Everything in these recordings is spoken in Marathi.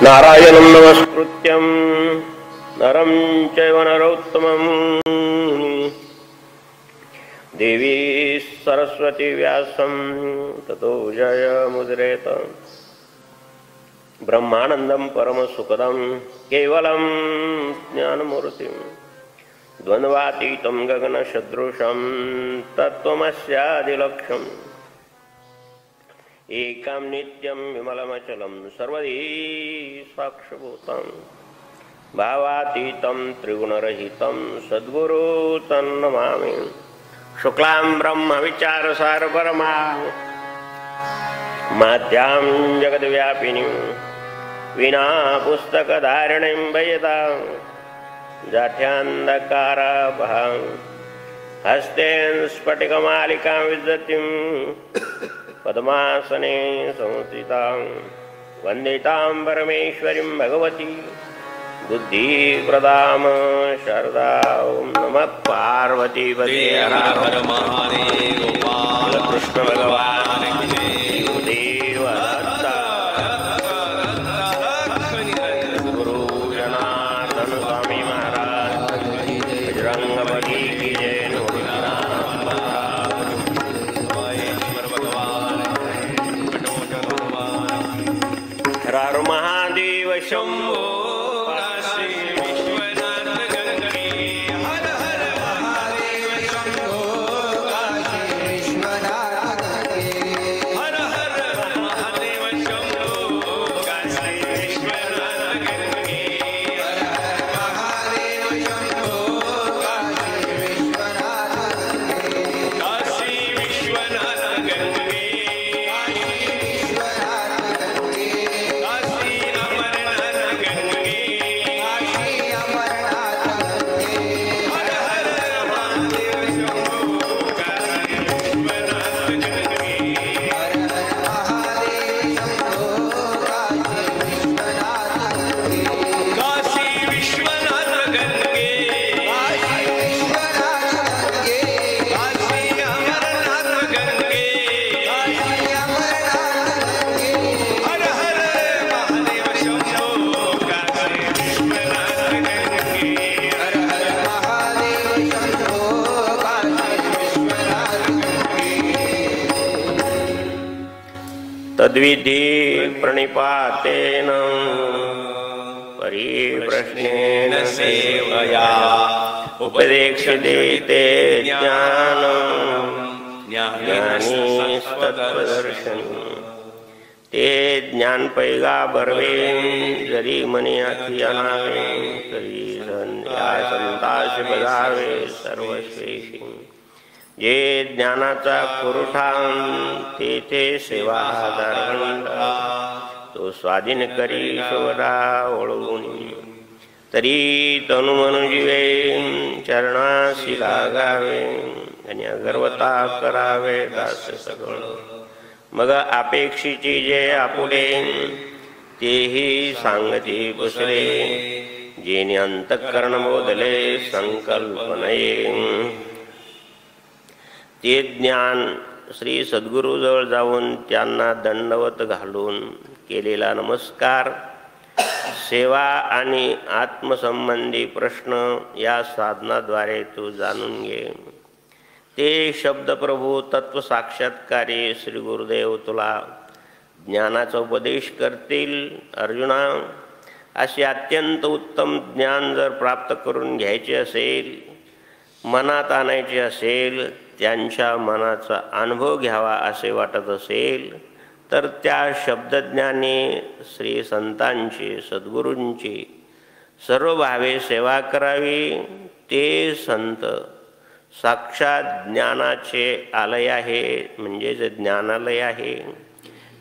नारायणं नमस्कृत्यं नरं चैव नरोत्तमं देवी सरस्वती व्यासं ततो जयमुदीरयेत। ब्रह्मानन्दं परमसुखदं केवलं ज्ञानमूर्तिं द्वन्द्वातीतं गगनसदृशं तत्त्वमस्यादिलक्ष्यम् एकं नित्यं विमलमचलं सर्वदी साक्षिभूतं भावातीतं त्रिगुणरहितं सद्गुरु तन्नमामि। शुक्लां ब्रह्मविचारसारपरमा माद्यां जगद्व्यापिनीं विना पुस्तकधारिणीं भजतां जाठ्यान्धकारापहां हस्तेन स्फटिकमालिकां विदधतीं पद्मासने संस्थितां वन्दितां परमेश्वरीं भगवती बुद्धिप्रदां शारदां। नमः पार्वतीपते हर हर महादेव। कृष्ण भगवान देव गुरु जनार्दन स्वामी महाराज बजरंगबली की जय। हर हर महादेव शंभो। तद्विधि प्रणिपातेन परिप्रश्नेन सेवया उपदेक्ष्यते ते ज्ञानं ज्ञानीस्तत्त्वदर्शनी। ते ज्ञान पैगा बर्वे जरी मनी अति अनावे तरी या संताशी बजावे सर्वश्रेष्ठी। जे ज्ञानाचा पुरठा तेथे सेवा दारवंता तो स्वाधीन करी शोधा ओळवून तरी तनुमन जीवे चरणाशी लागावे आणि गर्वता करावे दास सगळ। मग अपेक्षीची जे आपुले तेही सांगती पुसले जेने अंतःकरण बोधले संकल्पनये। ते ज्ञान श्री सद्गुरूजवळ जाऊन त्यांना दंडवत घालून केलेला नमस्कार, सेवा आणि आत्मसंबंधी प्रश्न या साधनाद्वारे तू जाणून घे। ते शब्द प्रभू तत्व साक्षात्कारी श्री गुरुदेव तुला ज्ञानाचा उपदेश करतील। अर्जुना, असे अत्यंत उत्तम ज्ञान जर प्राप्त करून घ्यायचे असेल, मनात आणायचे असेल, त्यांच्या मनाचा अनुभव घ्यावा असे वाटत असेल तर त्या शब्दज्ञाने श्री संतांची सद्गुरूंची सर्व भावे सेवा करावी। ते संत साक्षात ज्ञानाचे आलय आहे, म्हणजेच ज्ञानालय आहे।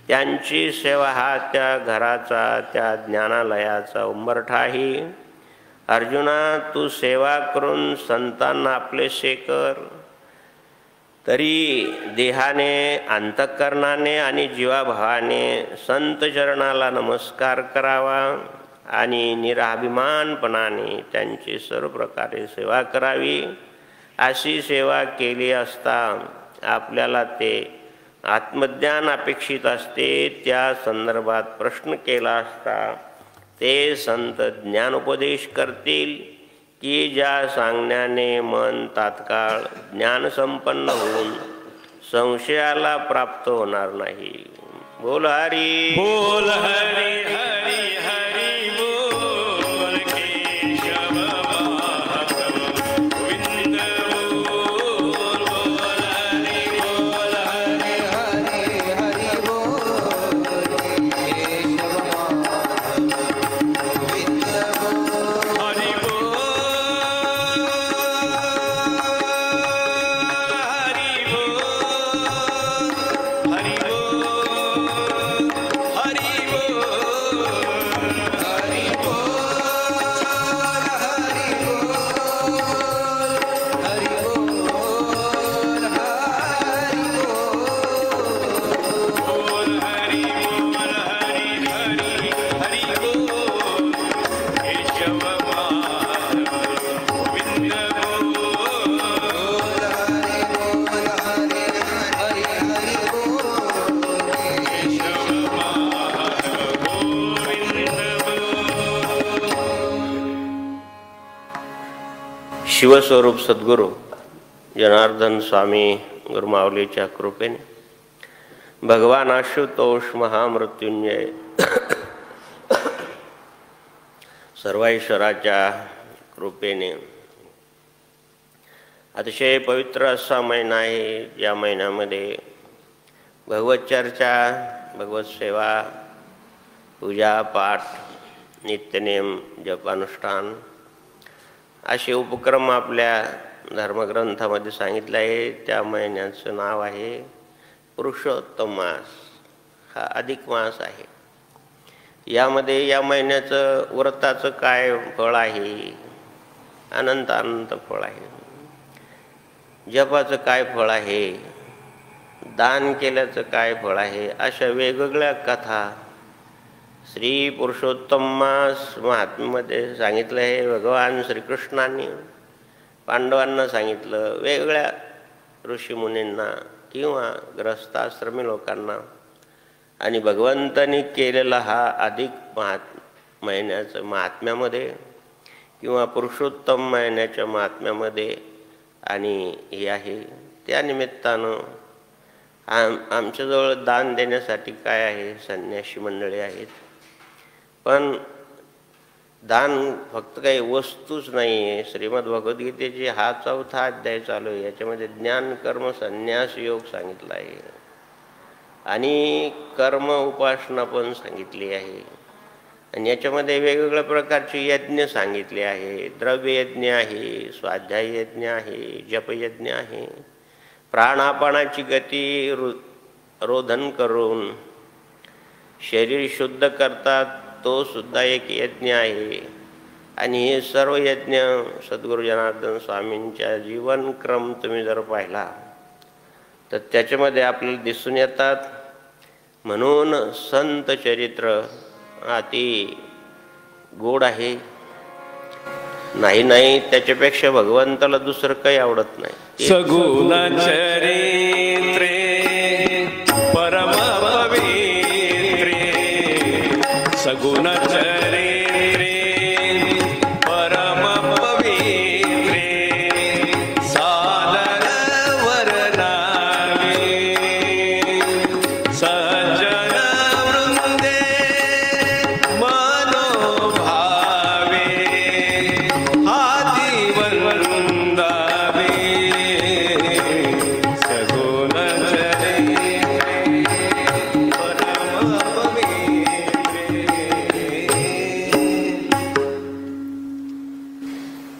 त्यांची सेवा हा त्या घराचा, त्या ज्ञानालयाचा उंबरठा आहे। अर्जुना, तू सेवा करून संतांना आपलेसे कर, तरी देहाने, अंतःकरणाने आणि जीवाभावाने संत चरणाला नमस्कार करावा आणि निराभिमानपणाने त्यांची सर्व प्रकारे सेवा करावी। अशी सेवा केली असता आपल्याला ते आत्मज्ञान अपेक्षित असते, त्या संदर्भात प्रश्न केला असता ते संत ज्ञानोपदेश करतील की ज्या सांगण्याने मन तात्काळ ज्ञानसंपन्न होऊन संशयाला प्राप्त होणार नाही. बोल हरी बोल हरी हरी हरी बोल केशव माधव गोविंद बोल बोल हरी बोल हरी हरी हरी बोल केशव माधव गोविंद बोल हरी बोल शिवस्वरूप सद्गुरू जनार्दन स्वामी गुरुमाऊलीच्या कृपेने भगवान आशुतोष महामृत्युंजय सर्वेश्वराच्या कृपेने अतिशय पवित्र असा महिना आहे. या महिन्यामध्ये भगवत चर्चा, भगवत सेवा, पूजा पाठ, नित्यनेम, जपानुष्ठान असे उपक्रम आपल्या धर्मग्रंथामध्ये सांगितले आहे. त्या महिन्याचं नाव आहे पुरुषोत्तम मास. हा अधिक मास आहे. यामध्ये या महिन्याचं व्रताचं काय फळ आहे? अनंत अनंत फळ आहे. जपाचं काय फळ आहे? दान केल्याचं काय फळ आहे? अशा वेगवेगळ्या कथा श्री पुरुषोत्तम मास महात्म्यामध्ये सांगितलं आहे. भगवान श्रीकृष्णांनी पांडवांना सांगितलं, वेगवेगळ्या ऋषीमुनींना किंवा ग्रस्ताश्रमी लोकांना, आणि भगवंतांनी केलेला हा अधिक महिन्याचं महात्म्यामध्ये किंवा पुरुषोत्तम महिन्याच्या महात्म्यामध्ये आणि हे आहे. त्या निमित्तानं आमच्याजवळ दान देण्यासाठी काय आहे? संन्यासी मंडळी आहेत. पण दान फक्त काही वस्तूच नाही आहे. श्रीमद भगवद्गीतेची हा 4था अध्याय चालू आहे. याच्यामध्ये ज्ञान कर्म संन्यास योग सांगितला आहे आणि कर्म उपासना पण सांगितली आहे. आणि याच्यामध्ये वेगवेगळ्या प्रकारचे यज्ञ सांगितले आहे. द्रव्ययज्ञ आहे, स्वाध्याय यज्ञ आहे, जपयज्ञ आहे. प्राणापानाची गती रोधन करून शरीर शुद्ध करतात, तो सुद्धा एक यज्ञ आहे. आणि हे सर्व यज्ञ सद्गुरू जनार्दन स्वामींच्या जीवनक्रम तुम्ही जर पाहिला तर त्याच्यामध्ये आपल्याला दिसून येतात. म्हणून संत चरित्र अति गोड आहे. नाही त्याच्यापेक्षा भगवंताला दुसरं काही आवडत नाही. सगुण चरित्रे परम पवित्रे सगुण चरित्रे परम पवित्रे सादर वर्णावे सज्जन वृंदे मनोभावे हाती वंदावे सगुण चरित्रे परम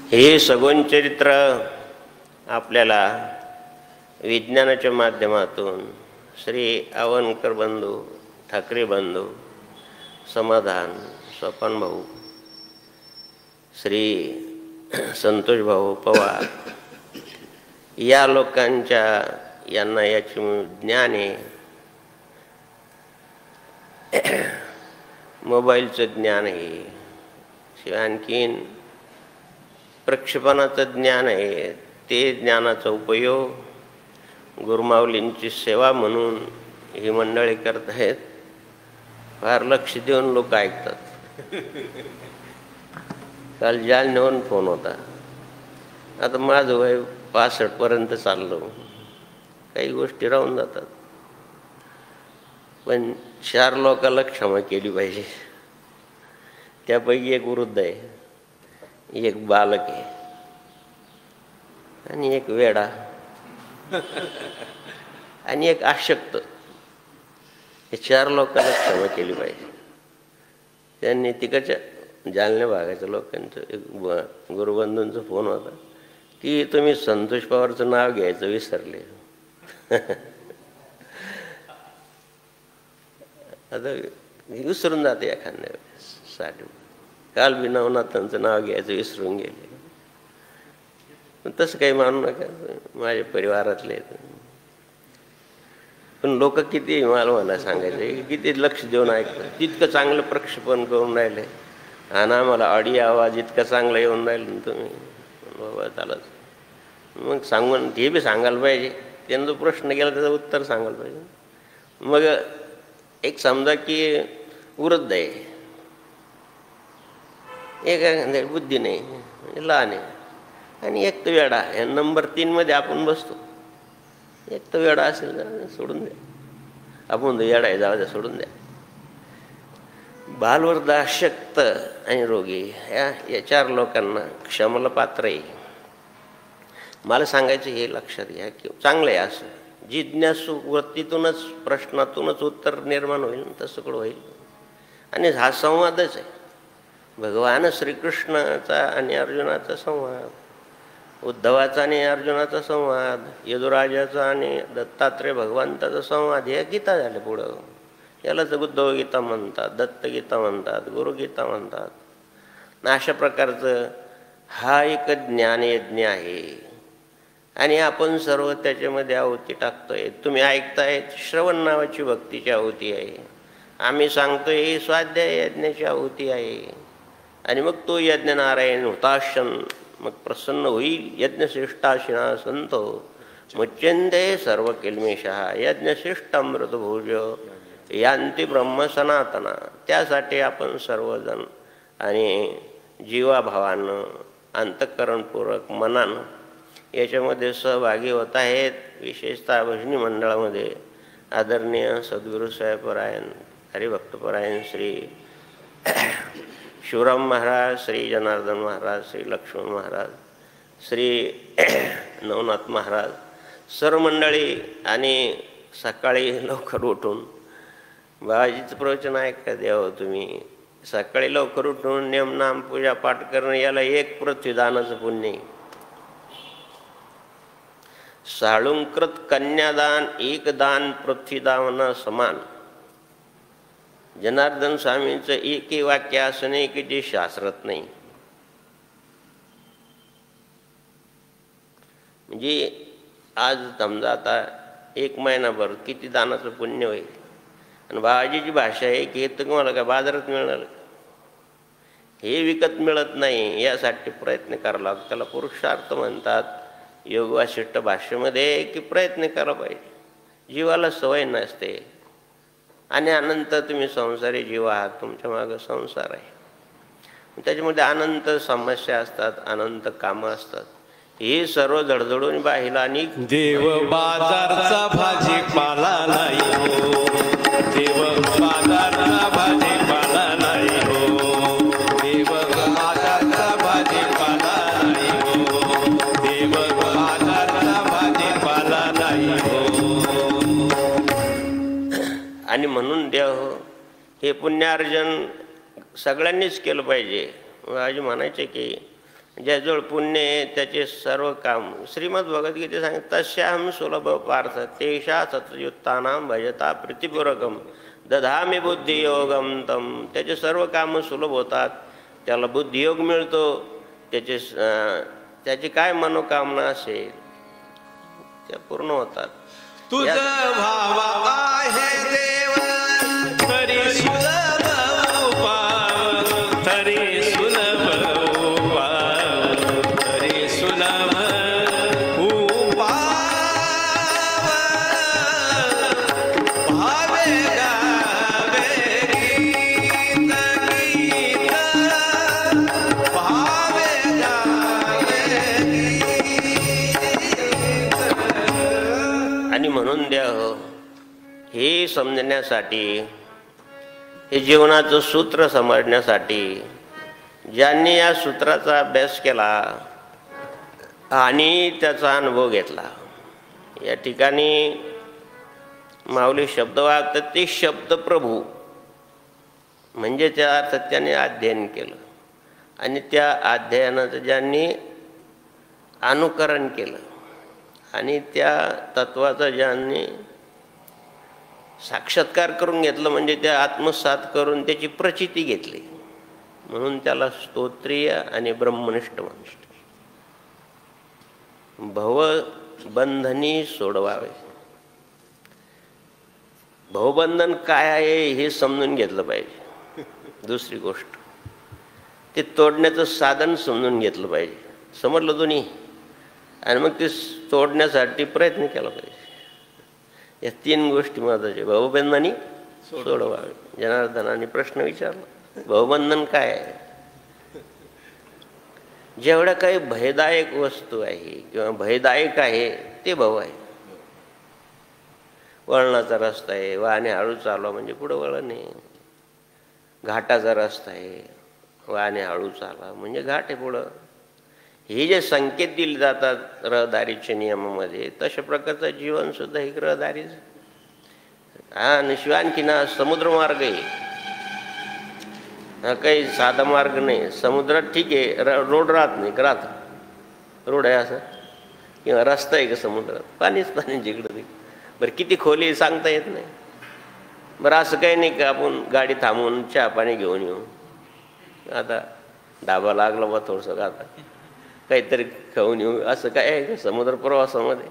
हे सगुण चरित्र आपल्याला विज्ञानाच्या माध्यमातून श्री आवनकर बंधू, ठाकरे बंधू, समाधान, स्वपन भाऊ, श्री संतोष भाऊ पवार या लोकांच्या यांना याचे ज्ञान आहे. मोबाईलचं ज्ञान आहे, शिवाय आणखीन प्रक्षेपणाचं ज्ञान आहे. ते ज्ञानाचा उपयोग गुरुमाऊलींची सेवा म्हणून ही मंडळी करत आहेत. फार लक्ष देऊन लोक ऐकतात. काल जालन्यावरून फोन होता. आता माझं वय 65 पर्यंत चाललो, काही गोष्टी राहून जातात, पण 4 लोकांना क्षमा केली पाहिजे. त्यापैकी एक वृद्ध आहे, एक बालक आहे आणि एक वेडा आणि एक आशक्त. हे 4 लोकांना क्षमा केली पाहिजे. त्यांनी तिकडच्या जालन्या भागाच्या लोकांचं एक गुरुबंधूंचा फोन होता की तुम्ही संतोष पवारचं नाव घ्यायचं विसरले. आता विसरून जाते एखाद्या साठी. काल बी नवनाथांचं नाव घ्यायचं विसरून गेले. तसं काही मानू नका, माझ्या परिवारातले. पण लोक किती मला म्हणा सांगायचे, किती लक्ष देऊन ऐकलं, तितकं चांगलं प्रक्षेपण करून राहिले आणि आम्हाला ऑडिओ आवाज इतका चांगला येऊन राहिला ना तुम्ही बाबा चालत. मग सांगून हे बी सांगायला पाहिजे, त्यानं जो प्रश्न केला त्याचं उत्तर सांगायला पाहिजे. मग एक समजा की वृद्ध आहे, एक बुद्धी नाही, म्हणजे लहान आहे, आणि एक तर वेडा. या नंबर 3 मध्ये आपण बसतो. एक तर वेडा असेल ना सोडून द्या, आपण वेडा आहे जाऊ द्या, सोडून द्या. बालवृद्ध, अशक्त आणि रोगी या 4 लोकांना क्षमाला पात्र आहे. मला सांगायचं हे लक्षात घ्या की चांगलं आहे असं जिज्ञासू वृत्तीतूनच, प्रश्नातूनच उत्तर निर्माण होईल, तसं कुठं होईल. आणि हा संवादच आहे, भगवान श्रीकृष्णाचा आणि अर्जुनाचा संवाद, उद्धवाचा आणि अर्जुनाचा संवाद, यदुराजाचा आणि दत्तात्रय भगवंताचा संवाद. हे गीता झाले पुढं. यालाच उद्धव गीता म्हणतात, दत्तगीता म्हणतात, गुरुगीता म्हणतात. अशा प्रकारचं हा एक ज्ञानयज्ञ आहे आणि आपण सर्व त्याच्यामध्ये आहुती टाकतोय. तुम्ही ऐकताय श्रवण नावाची भक्तीची आहुती आहे, आम्ही सांगतोय ही स्वाध्याय यज्ञाची आहुती आहे. आणि मग तो यज्ञ नारायण हुताशन मग प्रसन्न होईल. यज्ञशिष्टाशिना संतो मुच्यंते सर्व किल्मेशः यज्ञशिष्ट अमृत भोज यांती ब्रह्म सनातना. त्यासाठी आपण सर्वजण आणि जीवाभावानं, अंतःकरणपूर्वक, मनानं याच्यामध्ये सहभागी होत आहेत. विशेषतः भजनी मंडळामध्ये आदरणीय सद्गुरू साहेबपरायण, हरिभक्तपरायण श्री शिवराम महाराज, श्री जनार्दन महाराज, श्री लक्ष्मण महाराज, श्री नवनाथ महाराज, सर्व मंडळी. आणि सकाळी लवकर उठून बाबाजीचं प्रवचन ऐका द्यावं तुम्ही. सकाळी लवकर उठून नेमनाम पूजा पाठ करणं, याला एक पृथ्वीदानाचं पुण्य. साळुंकृत कन्यादान एक दान पृथ्वीदान समान. जनार्दन स्वामींचं एकही वाक्य असं नाही की जे शास्त्रात नाही. म्हणजे आज समजा आता 1 महिनाभर किती दानाचं पुण्य होईल. आणि बाबाजीची भाषा आहे की हे तुम्हाला काय बाजारात मिळणार, हे विकत मिळत नाही. यासाठी प्रयत्न करावा लागतो. त्याला पुरुषार्थ म्हणतात. योग वासिष्ठ भाषेमध्ये की प्रयत्न करायला पाहिजे. जीवाला सवय नसते आणि अनंत तुम्ही संसारी जीव आहात, तुमच्या मागं संसार आहे, त्याच्यामध्ये अनंत समस्या असतात, अनंत कामं असतात. हे सर्व धडधडून बाहिला आणि देव बाजारचा भाजीपाला नाही हो, देव बाजारचा भाजीपाला नाही हो, देव बाजारचा भाजीपाला नाही हो, देव बाजारचा भाजीपाला नाही हो. आणि म्हणून द्या हो, हे पुण्यार्जन सगळ्यांनीच केलं पाहिजे. आज म्हणायचे की ज्याजवळ पुण्य आहे त्याचे सर्व काम श्रीमद भगवद्गीता सांगतात. तस्याहं सुलभ पार्थ तेषा सतयुक्तानां भजता प्रीतिपूर्वकम दधामी बुद्धियोगम तम. त्याचे सर्व कामं सुलभ होतात, त्याला बुद्धियोग मिळतो. त्याची काय मनोकामना असेल त्या पूर्ण होतात. तुझं भावा आहे देव तरी सुलभ उपाव, तरी सुलभ उपाव, तरी सुलभ उपाव. भावे गावे गीत आणि म्हणून देह हे समजण्यासाठी, हे जीवनाचं सूत्र समजण्यासाठी ज्यांनी या सूत्राचा अभ्यास केला आणि त्याचा अनुभव घेतला, या ठिकाणी माऊली शब्द वागतात ते शब्द प्रभू, म्हणजे त्या अर्थ त्याने अध्ययन केलं आणि त्या अध्ययनाचं ज्यांनी अनुकरण केलं आणि त्या तत्वाचा ज्यांनी साक्षात्कार करून घेतलं, म्हणजे त्या आत्मसात करून त्याची प्रचिती घेतली, म्हणून त्याला स्तोत्रीय आणि ब्रह्मनिष्ठ म्हणतात. भवबंधनी सोडवावे. भवबंधन काय आहे हे समजून घेतलं पाहिजे. दुसरी गोष्ट, ते तोडण्याचं साधन समजून घेतलं पाहिजे. समजलं दोन्ही, आणि मग ते तोडण्यासाठी प्रयत्न केला पाहिजे. या तीन गोष्टी महत्वाच्या. भवबंधनी सोडवावे. जनार्दनाने प्रश्न विचारला, भवबंधन काय आहे? जेवढ्या काही भयदायक वस्तू आहे किंवा भयदायक आहे ते भव आहे. वळणाचा रस्ता आहे, वाहने हळू चालवा म्हणजे पुढं वळण आहे. घाटाचा रस्ता आहे, वाहने हळू चालवा म्हणजे घाट आहे पुढं. हे जे संकेत दिले जातात रहदारीच्या नियमामध्ये, तशा प्रकारचं जीवन सुद्धा एक रहदारीच. आणि शिवाय आणखी ना समुद्रमार्ग आहे, हा काही साधा मार्ग नाही. समुद्रात ठीक आहे, रोड राहत नाही, राहत रोड आहे असं, किंवा रस्ता आहे का समुद्रात? पाणीच पाणी जिकडं तिकडं. बरं किती खोली सांगता येत नाही. बरं असं काही नाही का आपण गाडी थांबवून चहा पाणी घेऊन येऊ, आता डाबा लागला बा थोडंसं, आता काहीतरी खाऊन येऊ, असं काय आहे का समुद्र प्रवासामध्ये?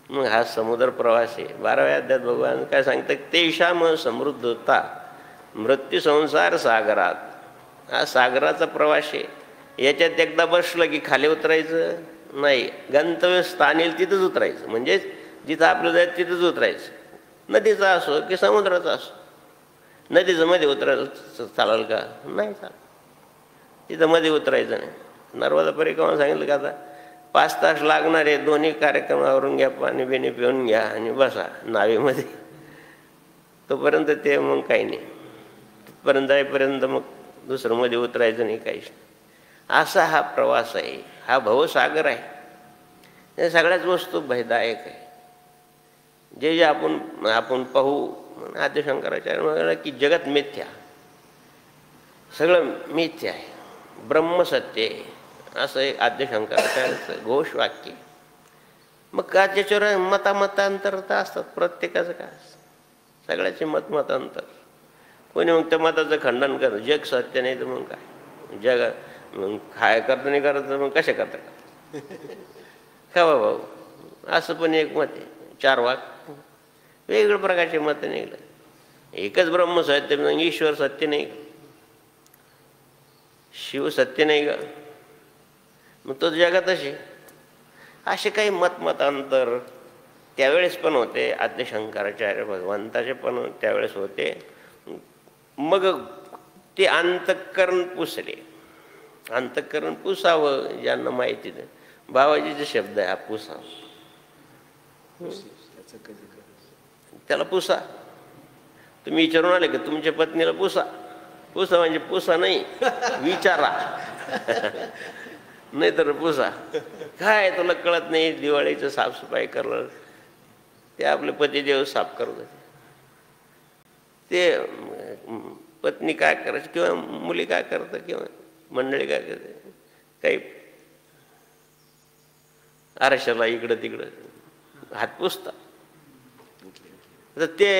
मग हा समुद्र प्रवास आहे. 12व्या अध्यायात भगवान काय सांगतात, तेषाम समृद्धता मृत्यू संसार सागरात. हा सागराचा प्रवास आहे. याच्यात एकदा बसलं की खाली उतरायचं नाही, गंतव्य स्थान येईल तिथंच उतरायचं. म्हणजेच जिथं आपलं जायचं तिथंच उतरायचं. नदीचा असो की समुद्राचा असो. नदीचं मध्ये उतरायला चालेल का? नाही चालेल, तिथं मध्ये उतरायचं नाही. नर्मदा परिक्रमा सांगितलं का आता 5 तास लागणार आहे, दोन्ही कार्यक्रमावरून घ्या, पाणी बिणी पिऊन घ्या आणि बसा नावेमध्ये. तोपर्यंत ते मग काही नाही, तिथपर्यंत जाईपर्यंत मग दुसरं मध्ये उतरायचं नाही, काहीच नाही. असा हा प्रवास आहे, हा भवसागर आहे. या सगळ्याच वस्तू भयदायक आहे. जे जे आपण पाहू, आद्य शंकराचार्य म्हणाला की जगत मिथ्या, सगळं मिथ्या आहे, ब्रह्म सत्य आहे, असं एक आद्य शंकराचार्याचं घोष वाक्य. मग का त्याच्यावर मतांतर तर असतात प्रत्येकाचं. काय सगळ्याचे मतांतर. कोणी मग त्या मताचं खंडन करत, जग सत्य नाही तर मग काय, जग मग काय करतं नाही करत, मग कशा करता का भाऊ? असं पण एक मत आहे. 4 वाक वेगवेगळ्या प्रकारचे मत निघलं. एकच ब्रह्म सत्य, मग ईश्वर सत्य नाही, शिव सत्य नाही का? मग तो जगात असे काही मतांतर त्यावेळेस पण होते. आद्य शंकराचार्य भगवंताचे पण त्यावेळेस होते. मग ते अंतःकरण पुसले. अंतःकरण पुसावं, ज्यांना माहिती नाही. बाबाजीचे शब्द आहे हा, पुसावं. त्याला पुसा. तुम्ही विचारून आले का तुमच्या पत्नीला पुसा? पुसा म्हणजे पुसा नाही, विचारा. नाही तर पुसा काय, तुला कळत नाही? दिवाळीचं साफसफाई करलं ते आपले पतिदेव साफ करत. ते पत्नी काय करायची किंवा मुली काय करतात किंवा मंडळी काय करते, काही आरशाला इकडं तिकडं हात पुसतात. तर ते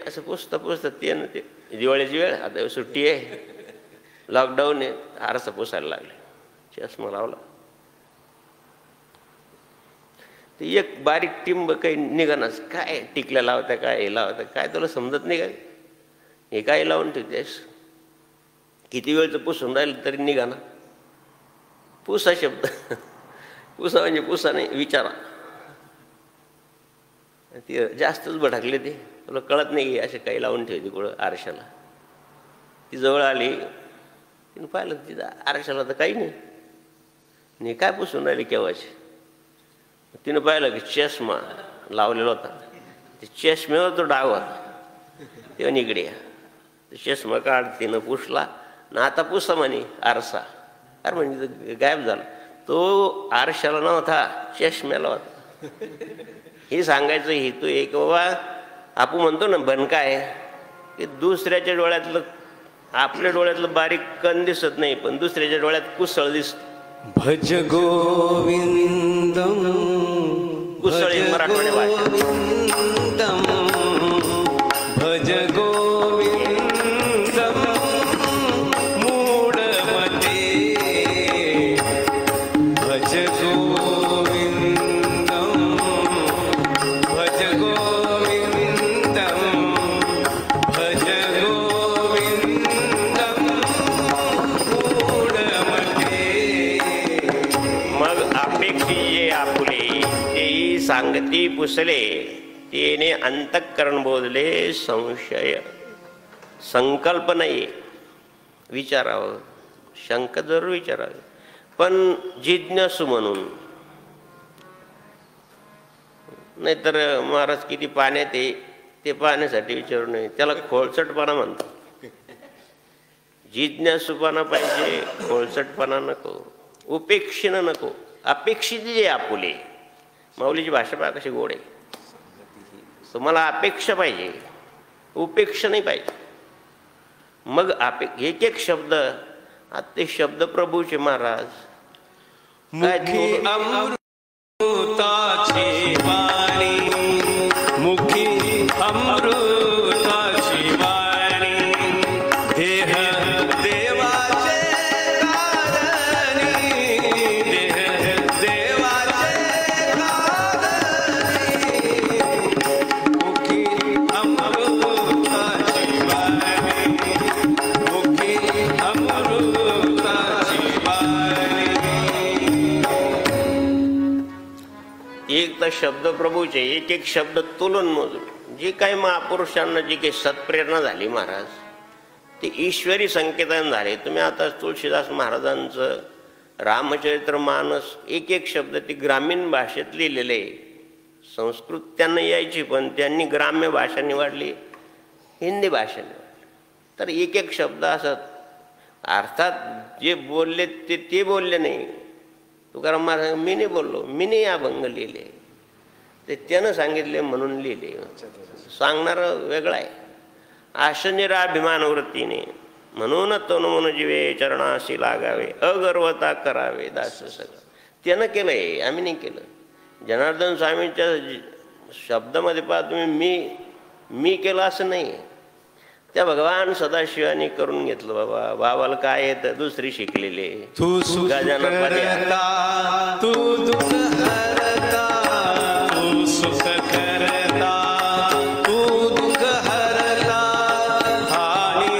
असं पुसता ते ना, ते दिवाळीची वेळ, आता सुट्टी आहे, लॉकडाऊन आहे, आरसा पुसायला लागले, चष्मा लावला. ते एक बारीक टिंब काही निघानाच. काय टिकल्या लावत्या, काय हे लावत्या, काय तुला समजत नाही काय? हे काय लावून ठेवतेस? किती वेळचं पुसून राहिलं तरी निघाना. पुसा शब्द पुसा म्हणजे पुसा नाही, विचारा. ते जास्तच भटकले. ते तुला कळत नाही असे काही लावून ठेवते कुठं आरशाला. ती जवळ आली, तिने पाहिलं तिथं आरशाला तर काही नाही, काय पुसून राहिली केव्हाची. तिनं पाहिलं की चष्मा लावलेला होता. ते चष्म्यावर तो डाव होता, तेव्हा निगडे चष्मा काढ तिनं पुसला ना, आता पुसा म्हणे आरसा. अरे म्हणजे गायब झाला. तो आरशाला नव्हता, चष्म्याला होता. हे सांगायचं हेतू एक बाबा, आपण म्हणतो ना बनका आहे की दुसऱ्याच्या डोळ्यातलं आपल्या डोळ्यातलं बारीक कण दिसत नाही, पण दुसऱ्याच्या डोळ्यात कुसळ दिसत. भज गोविंदम, कुसळ ही मराठवाडी भाषा. भज गोविंदम मूढमते, भज गोविंदम, भज गोविंदम, भज गोविंदम मूढमते. मग अपेक्षी जे आपुले तेही सांगती पुसले, तेने अंतःकरण बोधले संशय. संकल्प नाही विचारावं, शंका जरूर विचारावे, पण जिज्ञासू म्हणून. नाहीतर महाराज किती पाण्यात आहे ते पाहण्यासाठी विचारू नये, त्याला खोळचटपणा म्हणतात. जिज्ञासूपणा पाहिजे, खोळचटपणा नको, उपेक्षेनं नको. अपेक्षित जे आपुले, माऊलीची भाषा पहा कशी गोड आहे. तुम्हाला अपेक्षा पाहिजे, उपेक्षा नाही पाहिजे. मग एक एक शब्द, आता ते शब्द प्रभूचे महाराज. मुखी अमृताची वाणी, मुखी अमृताची वाणी, देह देवाचे कारणी, देह देवाचे कारणी. मुखी अमृताची वाणी, मुखी अमृताची वाणी. एक तर शब्द प्रभूचे, एक एक शब्द तुलन मोजून. जी काही महापुरुषांना जी काही सत्प्रेरणा झाली महाराज, ते ईश्वरी संकेतन झाले. तुम्ही आता तुळशीदास महाराजांचं रामचरित्र मानस, एक एक शब्द ती ग्रामीण भाषेत लिहिलेले. संस्कृत त्यांना यायची, पण त्यांनी ग्राम्य भाषा निवडली, हिंदी भाषा निवडली. तर एक एक शब्द असत. अर्थात जे बोलले ते बोलले नाही. तुकाराम महाराज मी नाही बोललो, मी नाही अभंग लिहिले, ते त्यानं सांगितले म्हणून लिहिले. सांगणारं वेगळं आहे. आशनिराभिमान वृत्तीने म्हणून तनु मन जीवे चरणाशी लागावे, अगर्वता करावे दास सगळं. त्यानं केलंय, आम्ही नाही केलं. जनार्दन स्वामींच्या शब्दामध्ये पहा तुम्ही, मी केलं असं नाही. त्या भगवान सदाशिवानी करून घेतलं. बाबा बाबाला काय येतं, दुसरी शिकलेले. तू सुख करता, तू दुःख हरता, तू सुख करता, तू दुःख हरता, आणि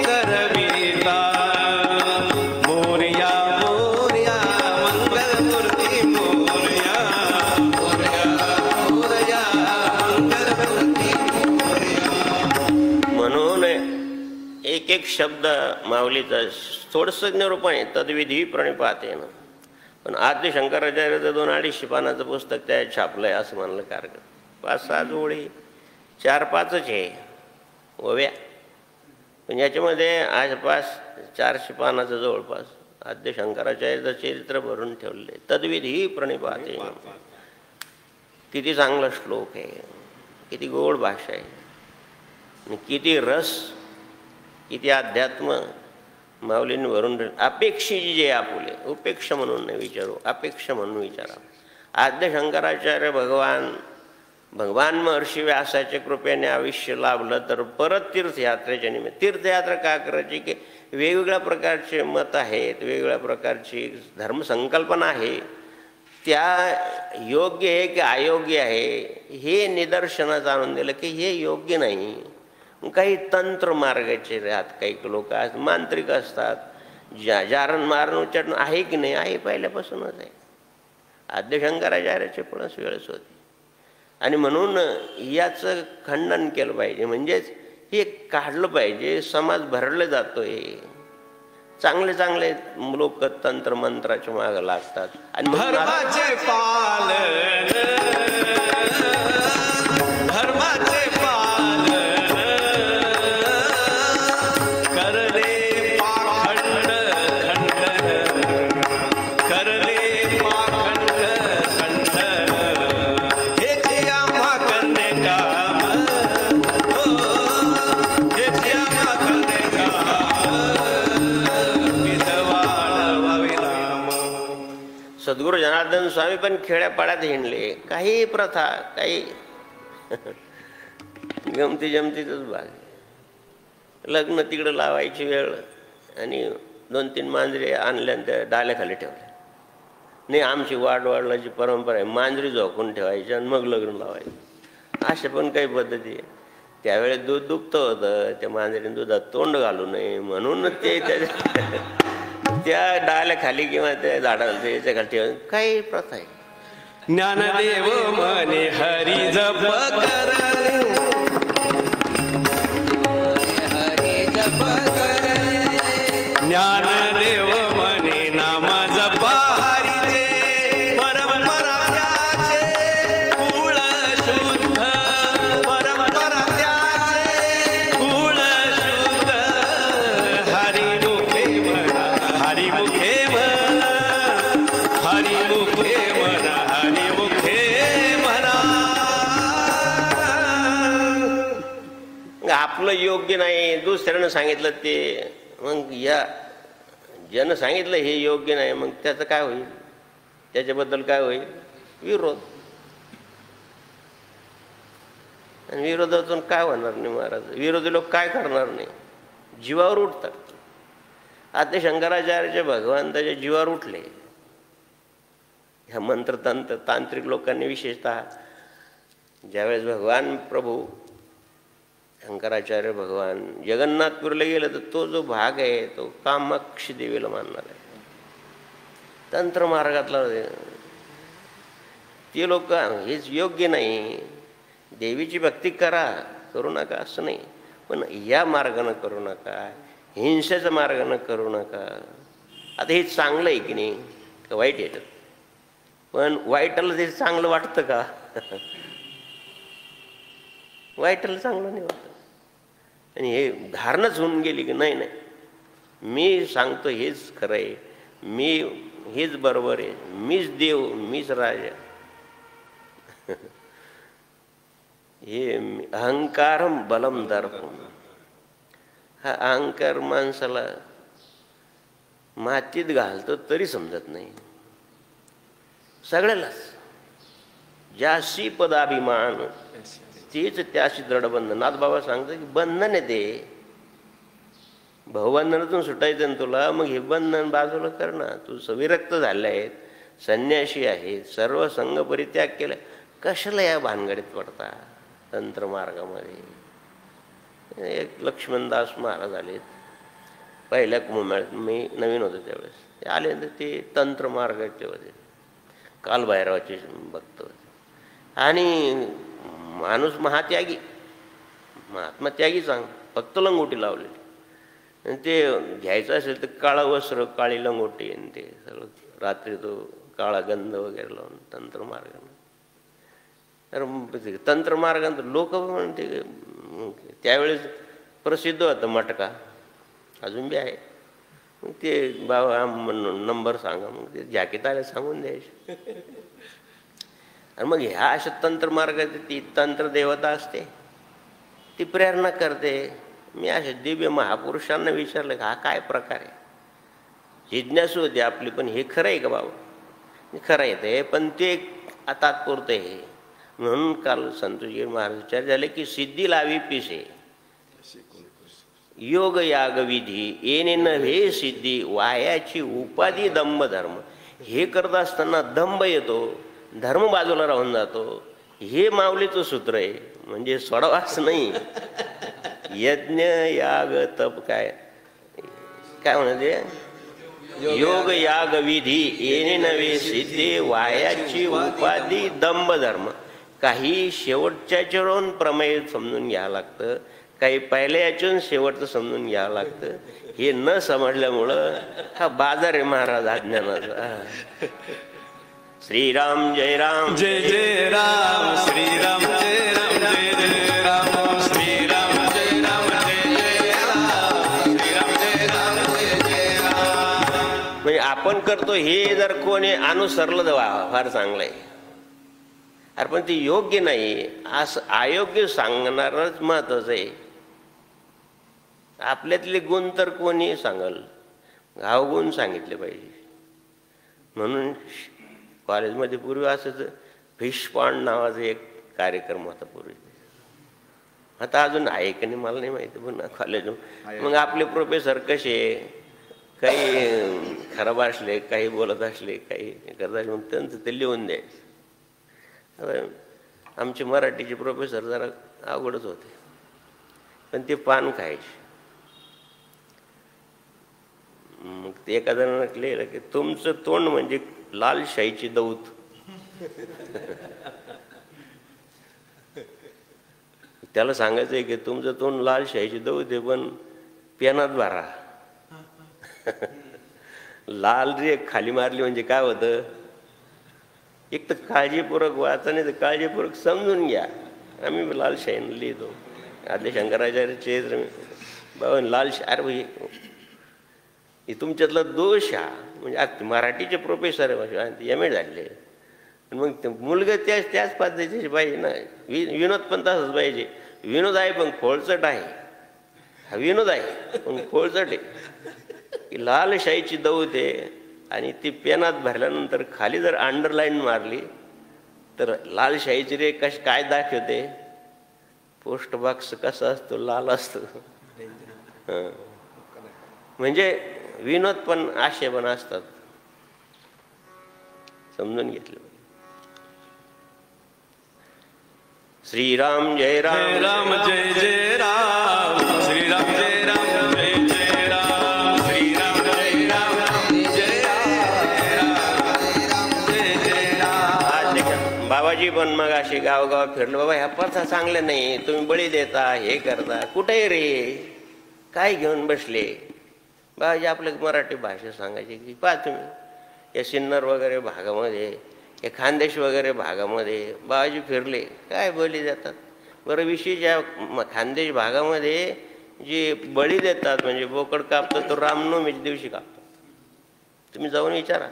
करविता. मोरया मोरया मंगलमूर्ती, मोरया मोरया मोरया मंगलमूर्ती, मोरया. म्हणून एक एक शब्द माऊलीचा थोडंसं निरूपण आहे. तद्विधी प्रणिपाते ना. पण आद्य शंकराचार्याचं 2-250 पानाचं पुस्तक त्या छापलंय असं म्हणलं कारक. 5-6 ओळी, 4-5च आहे ओव्या, पण याच्यामध्ये आसपास 400 पानाचं जवळपास आद्य शंकराचार्याचं चरित्र भरून ठेवले. तद्विधी प्रणिपाते. किती चांगला श्लोक आहे, किती गोड भाषा आहे, किती रस, किती अध्यात्म माऊलींनी भरून. अपेक्षी जे आपुले, उपेक्षा म्हणून नाही विचारू, अपेक्षा म्हणून विचारा. आद्य शंकराचार्य भगवान महर्षी व्यासाच्या कृपेने आयुष्य लाभलं, तर परत तीर्थयात्रेच्या निमित्त. तीर्थयात्रा का करायची की वेगवेगळ्या प्रकारचे मत आहेत, वेगवेगळ्या प्रकारची धर्मसंकल्पना आहे. त्या योग्य आहे की अयोग्य आहे हे निदर्शनात आणून दिलं की हे योग्य नाही. काही तंत्र मार्गाचे राहत, काही लोक मांत्रिक असतात. जारण मारण उच्चारण आहे की नाही, आहे, पहिल्यापासूनच आहे. आद्य शंकराचार्याचे पण वेळच होते. आणि म्हणून याचं खंडन केलं पाहिजे, म्हणजेच हे काढलं पाहिजे. समाज भरले जातोय, चांगले चांगले लोक तंत्र मंत्राच्या मागे लागतात. आणि धर्माचे पालन, जनार्दन स्वामी पण खेड्यापाड्यात हिंडले, काही प्रथा, काही गमती जमतीतच भाग. लग्न तिकडं लावायची वेळ आणि 2-3 मांजरे आणल्या त्या डाल्याखाली ठेवल्या. नाही, आमची वाढवाडलाची परंपरा आहे, मांजरी झोकून ठेवायची आणि मग लग्न लावायचं. अशा पण काही पद्धती आहे. त्यावेळेस दूध दुभतं होतं, त्या मांजरीने दुधात तोंड घालू नये म्हणून ते त्या डाल्याखाली किंवा त्या झाडाला याच्याखाली ठेवा, काही प्रथा आहे. ज्ञानदेव म्हणे हरी जप कर, हरी जप कर. ज्ञानदेव म्हणे नाम जप हरीचे, परंपरा त्याचे कुळ शुद्ध, परंपरा त्याचे कुळ शुद्ध. हरिमुखे म्हणा, हरिमुखे म्हणा, हरिमुखे म्हणा, हरिमुखे म्हणा. आपलं योग्य नाही, दुसऱ्यानं सांगितलं ते, मग या ज्यानं सांगितलं हे योग्य नाही, मग त्याचं काय होईल? त्याच्याबद्दल काय होईल? विरोध. आणि विरोधातून काय होणार नाही महाराज? विरोधी लोक काय करणार नाही? जीवावर उठतात. आता शंकराचार्याचे भगवंताच्या जीवावर उठले. ह्या मंत्रतंत्र तांत्रिक लोकांनी विशेषतः ज्यावेळेस भगवान प्रभू शंकराचार्य भगवान जगन्नाथपूरला गेलं, तर तो जो भाग आहे तो कामाक्षी देवीला मानणार आहे. तंत्रमार्गातला ते लोक हेच योग्य नाही. देवीची भक्ती करा, करू नका असं नाही, पण या मार्गानं करू नका, हिंसेच्या मार्गानं करू नका. आता हे चांगलं आहे की नाही का वाईट येतात? पण वाईटाला ते चांगलं वाटतं का? वाईटाला चांगलं नाही वाटत. आणि हे धारणच होऊन गेली की नाही नाही, मी सांगतो हेच खरं आहे, मी हेच बरोबर आहे, मीच देव, मीच राजा. हे अहंकारम बलम दर्पम. हा अहंकार माणसाला मातीत घालतो तरी समजत नाही. सगळ्यालाच ज्याशी पदाभिमान तेच त्याशी दृढबंधन. नाथबाबा सांगतो की बंधन आहे ते, भावबंधनातून सुटायचं ना तुला, मग हे बंधन बाजूला कर ना. तू विरक्त झाले आहेत, संन्याशी आहेत, सर्व संघ परित्याग केला, कशाला या भानगडीत पडता? तंत्रमार्गामध्ये एक लक्ष्मणदास महाराज आले पहिल्या कुंभमेळ्यात, मी नवीन होतो त्यावेळेस. ते आले तर ते तंत्रमार्गाचे होते, कालभैरवाचे भक्त होते. आणि माणूस महात्यागी, महात्मा त्यागी सांग, फक्त लंगोटी लावलेली. आणि ते घ्यायचं असेल तर काळं वस्त्र, काळी लंगोटी, आणि ते सगळं रात्री तो काळा गंध वगैरे लावून तंत्रमार्गानं. तर तंत्रमार्गानं लोक म्हणते त्यावेळेस प्रसिद्ध होतं मटका, अजून बी आहे. मग ते बाबा नंबर सांगा, मग ते जॅकेट आले सांगून द्यायचे. आणि मग ह्या अशा तंत्रमार्गाची ती तंत्र देवता असते, ती प्रेरणा करते. मी अशा दिव्य महापुरुषांना विचारलं हा काय प्रकार आहे? जिज्ञासू होती आपली, पण हे खरं आहे का बाबा? खरं आहे ते, पण ते तात्पुरतं आहे. म्हणून काल संतोषगिरी महाराज विचार झाले की सिद्धी लावी पिसे योग याग विधी येणे नव्हे सिद्धी, वायाची उपाधी दंभ धर्म. हे करत असताना दंभ येतो, धर्म बाजूला राहून जातो. हे माऊलीचं सूत्र आहे, म्हणजे सोडवाच नाही. यज्ञ याग तप काय म्हणते? योग याग विधी येणे नव्हे सिद्धी, वायाची उपाधी दंभ धर्म. काही शेवटच्या याच्यावरून प्रमेय समजून घ्यावं लागतं, काही पहिल्या याच्यावरून शेवटचं समजून घ्यावं लागतं. हे न समजल्यामुळं हा बाजार आहे महाराज अज्ञानाचा. श्रीराम जय राम, जय जय राम, श्रीराम जय राम, जय जय राम, श्रीराम जय राम, जय जय राम, श्रीराम जय राम, जय जय राम. म्हणजे आपण करतो हे जर कोणी अनुसरलं तर फार चांगलं आहे. अरे पण ते योग्य नाही असं अयोग्य सांगणारच महत्वाचं आहे. आपल्यातले गुण तर कोणी सांगल, गावगुण सांगितले पाहिजे. म्हणून कॉलेजमध्ये पूर्वी असंच फिश पॉन्ड नावाचा एक कार्यक्रम होता पूर्वी. आता अजून आहे का नाही मला नाही माहिती, पण कॉलेज मग आपले प्रोफेसर कसे काही खराब असले, काही बोलत असले, काही करत असले, मग त्यांचं ते लिहून द्यायचं. आता आमचे मराठीचे प्रोफेसर जरा अवघडच होते, पण ते पान खायचे. मग ते एका जणांना लिहिलं की तुमचं तोंड म्हणजे लाल शाईची दौत. त्याला सांगायचंय की तुमचं तोंड लाल शाईची दौत आहे, पण पेनात भरा. लाल रे खाली मारली म्हणजे काय होतं, एक तर काळजीपूर्वक वाचा, नाही तर काळजीपूर्वक समजून घ्या. आम्ही लाल शाईनं लिहितो. आदले शंकराचार्यचे बाबा लाल शाई, अरे भाई हे तुमच्यातला दोष हा. म्हणजे आज मराठीचे प्रोफेसर MA झाले, मग ते मुलगा त्याच पद्धतीचे पाहिजे ना. विनोद पण तसंच पाहिजे. विनोद आहे पण खोलचट आहे. हा विनोद आहे पण खोलचट आहे. की लाल शाईची दौत आहे आणि ती पेनात भरल्यानंतर खाली जर अंडरलाईन मारली तर लाल शाईची रे काय दाखवते, पोस्ट बॉक्स कसा असतो, लाल असतो. म्हणजे विनोद पण आशय पण असतात, समजून घेतलं. श्रीराम जय राम, राम जय जय राम, श्रीराम जय राम, जय जय राम, श्रीराम जय राम, जय राम, जय जय राम. बाबाजी पण मग अशी गावगाव फिरलो. बाबा ह्या प्रथा चांगल्या नाही, तुम्ही बळी देता, हे करता, कुठे रे काय घेऊन बसले. बाबाजी आपलं मराठी भाषा सांगायची की पहा तुम्ही या सिन्नर वगैरे भागामध्ये, या खानदेश वगैरे भागामध्ये बाबाजी फिरले, काय बळी देतात. बरं विशेष खानदेश भागामध्ये जे बळी देतात म्हणजे बोकड कापतात तो रामनवमीच्या दिवशी कापतात. तुम्ही जाऊन विचारा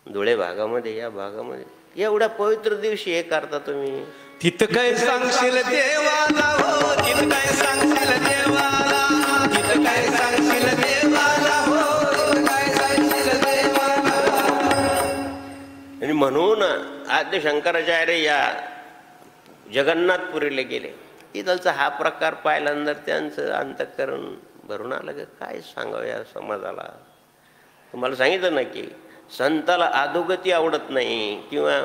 धुळे भागामध्ये, या भागामध्ये एवढ्या पवित्र दिवशी हे करता तुम्ही. तिथं काय सांगशील देवाला, हो तिथं काय सांगशील देवाला, तिथं काय सांगशील देवाला, हो तिथं काय सांगशील देवाला. आणि म्हणून आद्य शंकराचार्य या जगन्नाथपुरीला गेले. तिथलचा हा प्रकार पाहिल्यानंतर त्यांचं अंतःकरण भरून आलं की काय सांगावं या समाजाला. तुम्हाला सांगितलं ना की संताला अधोगती आवडत नाही किंवा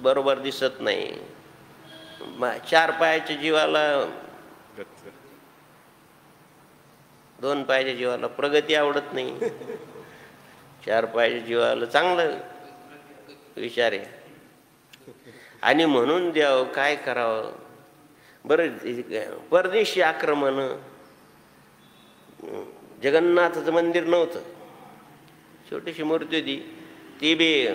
बरोबर दिसत नाही. चार पायाच्या जीवाला, दोन पायाच्या जीवाला प्रगती आवडत नाही. चार पायाच्या जीवाला चांगलं विचार आहे. आणि म्हणून द्यावं काय करावं. बरं परदेशी आक्रमण, जगन्नाथाचं मंदिर नव्हतं, छोटीशी मूर्ती होती, ती बी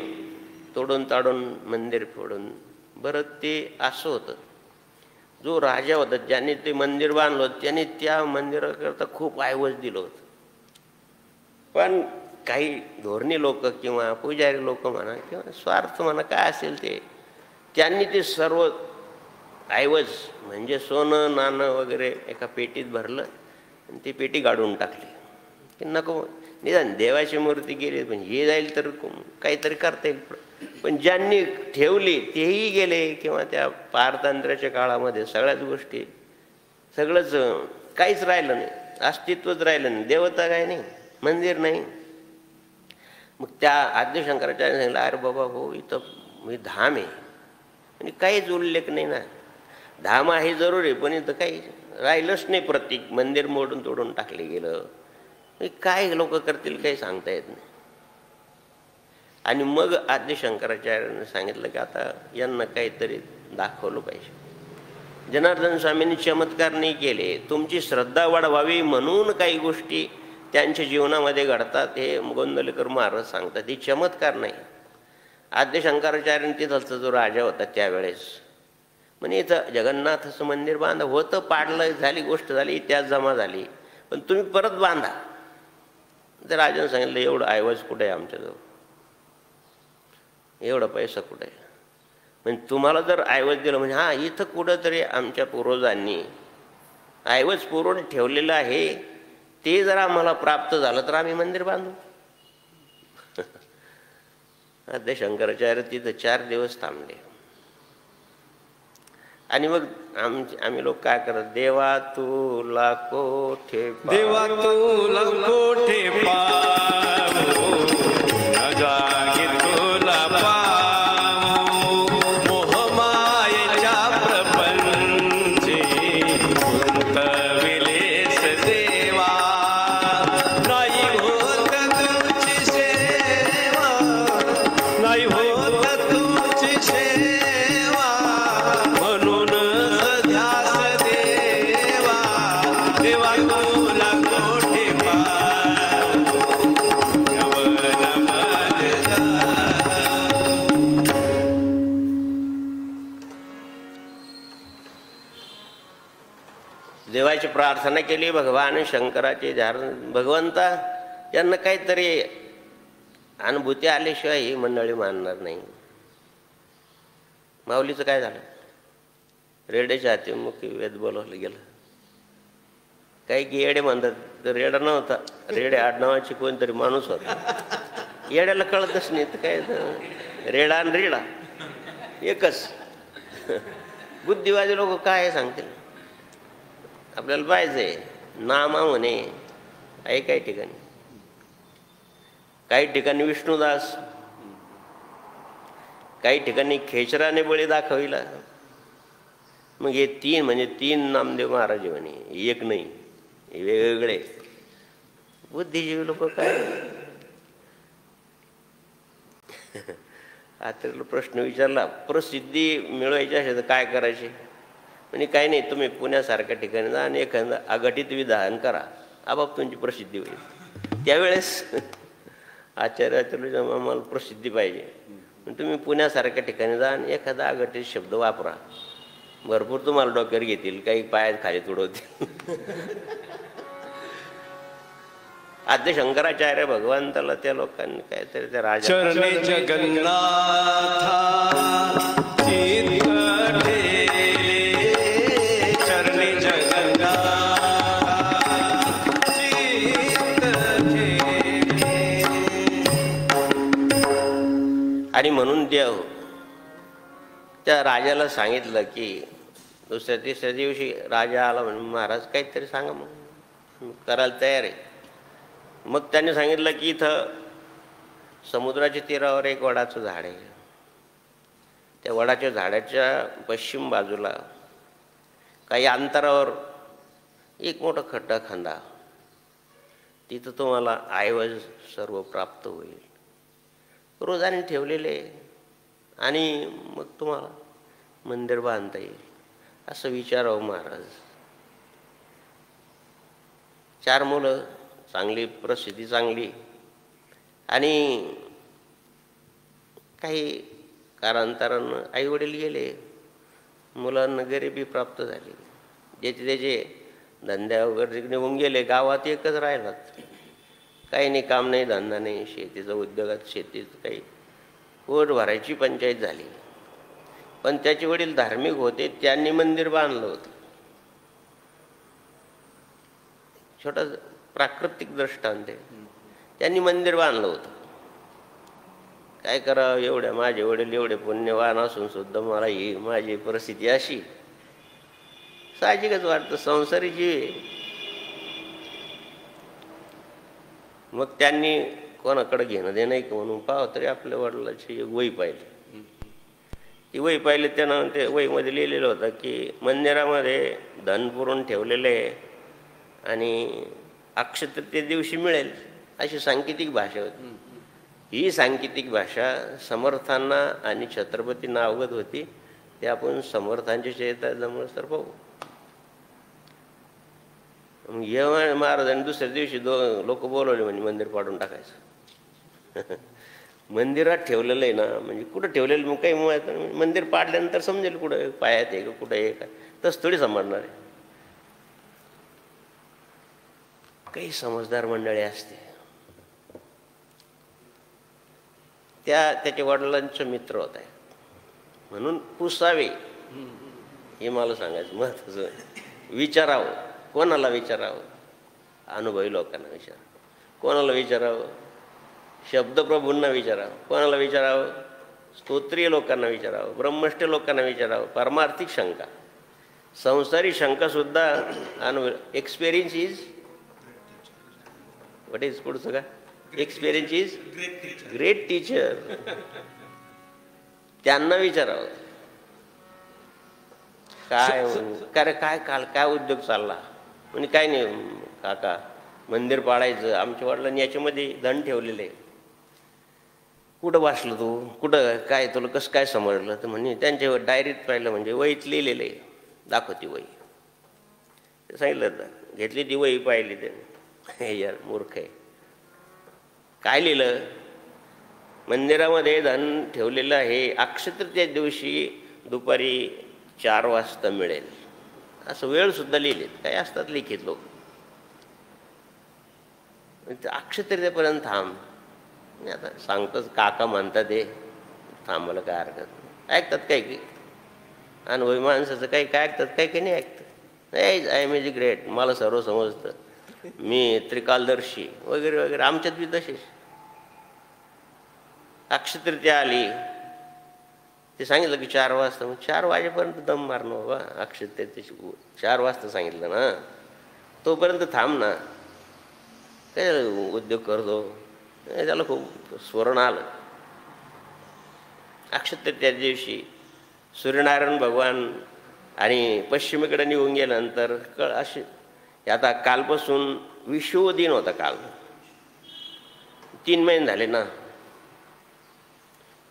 तोडून ताडून मंदिर फोडून. बरं ते असं होतं, जो राजा होता ज्याने ते मंदिर बांधलं होतं त्याने त्या मंदिराकरता खूप ऐवज दिलं होतं. पण काही धोरणी लोक किंवा पुजारी लोक म्हणा किंवा स्वार्थ म्हणा काय असेल ते, त्यांनी ते सर्व ऐवज म्हणजे सोनं नाणं वगैरे एका पेटीत भरलं आणि ती पेटी गाडून टाकली की नको, निदान देवाची मूर्ती गेली पण हे जाईल तर काहीतरी करता येईल. पण ज्यांनी ठेवली तेही गेले. किंवा त्या पारतंत्र्याच्या काळामध्ये सगळ्याच गोष्टी, सगळंच काहीच राहिलं नाही, अस्तित्वच राहिलं नाही. देवता काय नाही, मंदिर नाही. मग त्या आद्य शंकराचार्य सांगितलं अरे बाबा हो इथं मी धाम आहे आणि काहीच उल्लेख नाही ना. धाम आहे जरूर आहे पण इथं काही राहिलंच नाही प्रतीक. मंदिर मोडून तोडून टाकले गेलं. काय लोक करतील काही सांगता येत नाही. आणि मग आद्य शंकराचार्याने सांगितलं की आता यांना काहीतरी दाखवलं पाहिजे. जनार्दन स्वामींनी चमत्कार नाही केले, तुमची श्रद्धा वाढवावी म्हणून काही गोष्टी त्यांच्या जीवनामध्ये घडतात. हे गोंदवलेकर महाराज सांगतात, हे चमत्कार नाही. आद्य शंकराचार्याने तिथलचा जो राजा होता त्यावेळेस म्हणजे इथं जगन्नाथाचं मंदिर बांधा होतं, पाडलं, झाली गोष्ट झाली, इतिहास जमा झाली, पण तुम्ही परत बांधा. तर राजाने सांगितलं एवढं ऐवज कुठे आहे आमच्याजवळ, एवढा पैसा कुठे आहे. म्हणजे तुम्हाला जर ऐवज दिलं म्हणजे हां इथं कुठंतरी आमच्या पूर्वजांनी ऐवज पुरवून ठेवलेलं आहे, ते जर आम्हाला प्राप्त झालं तर आम्ही मंदिर बांधू. आता शंकराचार्य तिथं 4 दिवस थांबले. आणि मग आम्ही लोक काय करत, देवा तुला कोठे देवा तुला कोठे पावो, न जागे तुला पावो, मोहमायेच्या प्रपंची गुंतविलेस देवा, नाही होत तुझी सेवा, नाही होत तुझी सेवा, म्हणून ध्यास देवा, देवा तुला कोठे पावो, यवन मजदा. देवाची प्रार्थना केली, भगवान शंकराचे भगवंता यांना काहीतरी अनुभूती आल्याशिवाय ही मंडळी मानणार नाही. माऊलीचं काय झालं, रेड्याच्या हाती मुखी वेद बोलवलं गेलं. काही की येडे म्हणतात, तर रेडा नव्हता, रेडे आडनावाची कोणतरी माणूस होता. येड्याला कळतच नाही तर काय, रेडा आणि रेडा एकच. बुद्धिवादी लोक काय सांगतील, आपल्याला पाहिजे नामा म्हणे आहे काही ठिकाणी, काही ठिकाणी विष्णुदास, काही ठिकाणी खेचराने बळी दाखविला. मग हे 3 म्हणजे 3 नामदेव महाराज म्हणे, एक नाही, हे वेगवेगळे. बुद्धिजीवी लोक काय. आता प्रश्न विचारला, प्रसिद्धी मिळवायची असेल तर काय करायचे, म्हणजे काही नाही, तुम्ही पुण्यासारख्या ठिकाणी जा आणि एखादं अघटित विधान करा, आपाप तुमची प्रसिद्धी होईल. त्यावेळेस आचार्य आम्हाला प्रसिद्धी पाहिजे, तुम्ही पुण्यासारख्या ठिकाणी जा आणि एखादा अघटित शब्द वापरा, भरपूर तुम्हाला डोक्यावर घेतील, काही पायात खाली तुडवतील. आद्य शंकराचार्य भगवंताला त्या लोकांनी काहीतरी त्या राजा चरणी जगन्नाथा चित्त ठेले, चरणी जगन्नाथा चित्त ठेले. आणि म्हणून देव त्या राजाला सांगितलं की दुसऱ्या तिसऱ्या दिवशी राजा आला म्हणून, महाराज काहीतरी सांगा, मग करायला तयार आहे. मग त्यांनी सांगितलं की इथं समुद्राच्या तीरावर एक वडाचं झाड आहे, त्या वडाच्या झाडाच्या पश्चिम बाजूला काही अंतरावर एक मोठा खड्डा खांदा, तिथं तुम्हाला ऐवज सर्व प्राप्त होईल, रोजाने ठेवलेले, आणि मग तुम्हाला मंदिर बांधता येईल, असं विचारावं महाराज. 4 मुलं, चांगली प्रसिद्धी चांगली, आणि काही कालांतरानं आईवडील गेले, मुलांना गरिबी प्राप्त झाली, ज्याचे त्याचे धंद्या वगैरे निघून गेले, गावात एकच राहिलात, काही नाही, काम नाही, धंदा नाही, शेतीचा उद्योगात शेतीत काही पोट भरायची पंचायत झाली. पण त्याचे वडील धार्मिक होते, त्यांनी मंदिर बांधलं होतं. छोटा प्राकृतिक दृष्टांत आहे, त्यांनी मंदिर बांधलं होतं. काय करावं, एवढ्या माझे वडील एवढे पुण्यवान असून सुद्धा मला ही माझी परिस्थिती अशी, साहजिकच वाटतं, संसारी जीव आहे. मग त्यांनी कोणाकडे घेणं देणं नाही म्हणून पाहावं तरी आपल्या वडिलाची वही पाहिली. ती वही पाहिली, त्यानं ते वहीमध्ये लिहिलेलं होतं की मंदिरामध्ये धन पुरून ठेवलेलं आहे आणि अक्षय तृतीये दिवशी मिळेल, अशी सांकेतिक भाषा होती. ही सांकेतिक भाषा समर्थांना आणि छत्रपतींना अवगत होती. ते आपण समर्थांच्या चेता जमलं तर पाहू. मग हे महाराजांनी दुसऱ्या दिवशी लोक बोलवले म्हणजे मंदिर पाडून टाकायचं. मंदिरात ठेवलेलं आहे ना, म्हणजे कुठं ठेवलेलं, मग काही मंदिर पाडल्यानंतर समजेल कुठं पायात आहे का कुठं आहे का, तसं थोडी समजणार आहे. काही समजदार मंडळी असते, त्याच्या वडिलांचे मित्र होत आहे म्हणून पुसावे, हे मला सांगायचं महत्वाचं. विचारावं, कोणाला विचारावं, अनुभवी लोकांना विचारावं. कोणाला विचारावं, शब्दप्रभूंना विचारावं, कोणाला विचारावं? स्तोत्रीय लोकांना विचारावं, ब्रह्मष्ट लोकांना विचारावं, परमार्थिक शंका. संसारी शंकासुद्धा एक्सपिरियन्स इज व्हॉट इज पुढचं का? Experience is great teacher. त्यांना विचारावं काय काय उद्योग चालला. म्हणजे काय नाही काका, मंदिर पाडायचं, आमच्या वडिलांनी याच्यामध्ये धन ठेवलेले. कुठं वाचलं तू, कुठं काय, तुला कसं काय समजलं? तर म्हणे त्यांच्या डायरीत पाहिलं, म्हणजे वहीत लिहिलेलं आहे. दाखवती वही. ते सांगितलं तर घेतली ती वही, पाहिली त्याने. यार मूर्ख आहे. काय लिहिलं? मंदिरामध्ये धन ठेवलेलं आहे, अक्षयतृतीया दिवशी दुपारी 4 वाजता मिळेल, असं वेळसुद्धा लिहिलेत. काय असतात लिखित लोक. अक्षयतृतीयापर्यंत थांब. आता सांगतोच, काका म्हणतात ते थांबायला काय हरकत नाही. ऐकतात काय की अनुभवी माणसाचं काही काय ऐकतात, काही काही नाही ऐकतात. नाही आय एम इज ग्रेट, मला सर्व समजतं, मी त्रिकालदर्शी वगैरे वगैरे. आमच्यात बी तसेच. अक्षयतृतीया आली, ते सांगितलं की 4 वाजता. मग 4 वाजेपर्यंत दम मारणं बाबा. अक्षयतृतीयाची 4 वाजता सांगितलं ना, तोपर्यंत थांब ना. काय उद्योग करतो? त्याला खूप स्वर्ण आलं. अक्षयतृतीया दिवशी सूर्यनारायण भगवान आणि पश्चिमेकडे निघून गेल्यानंतर असे, आता कालपासून विश्व दिन होता. काल 3 महिने झाले ना,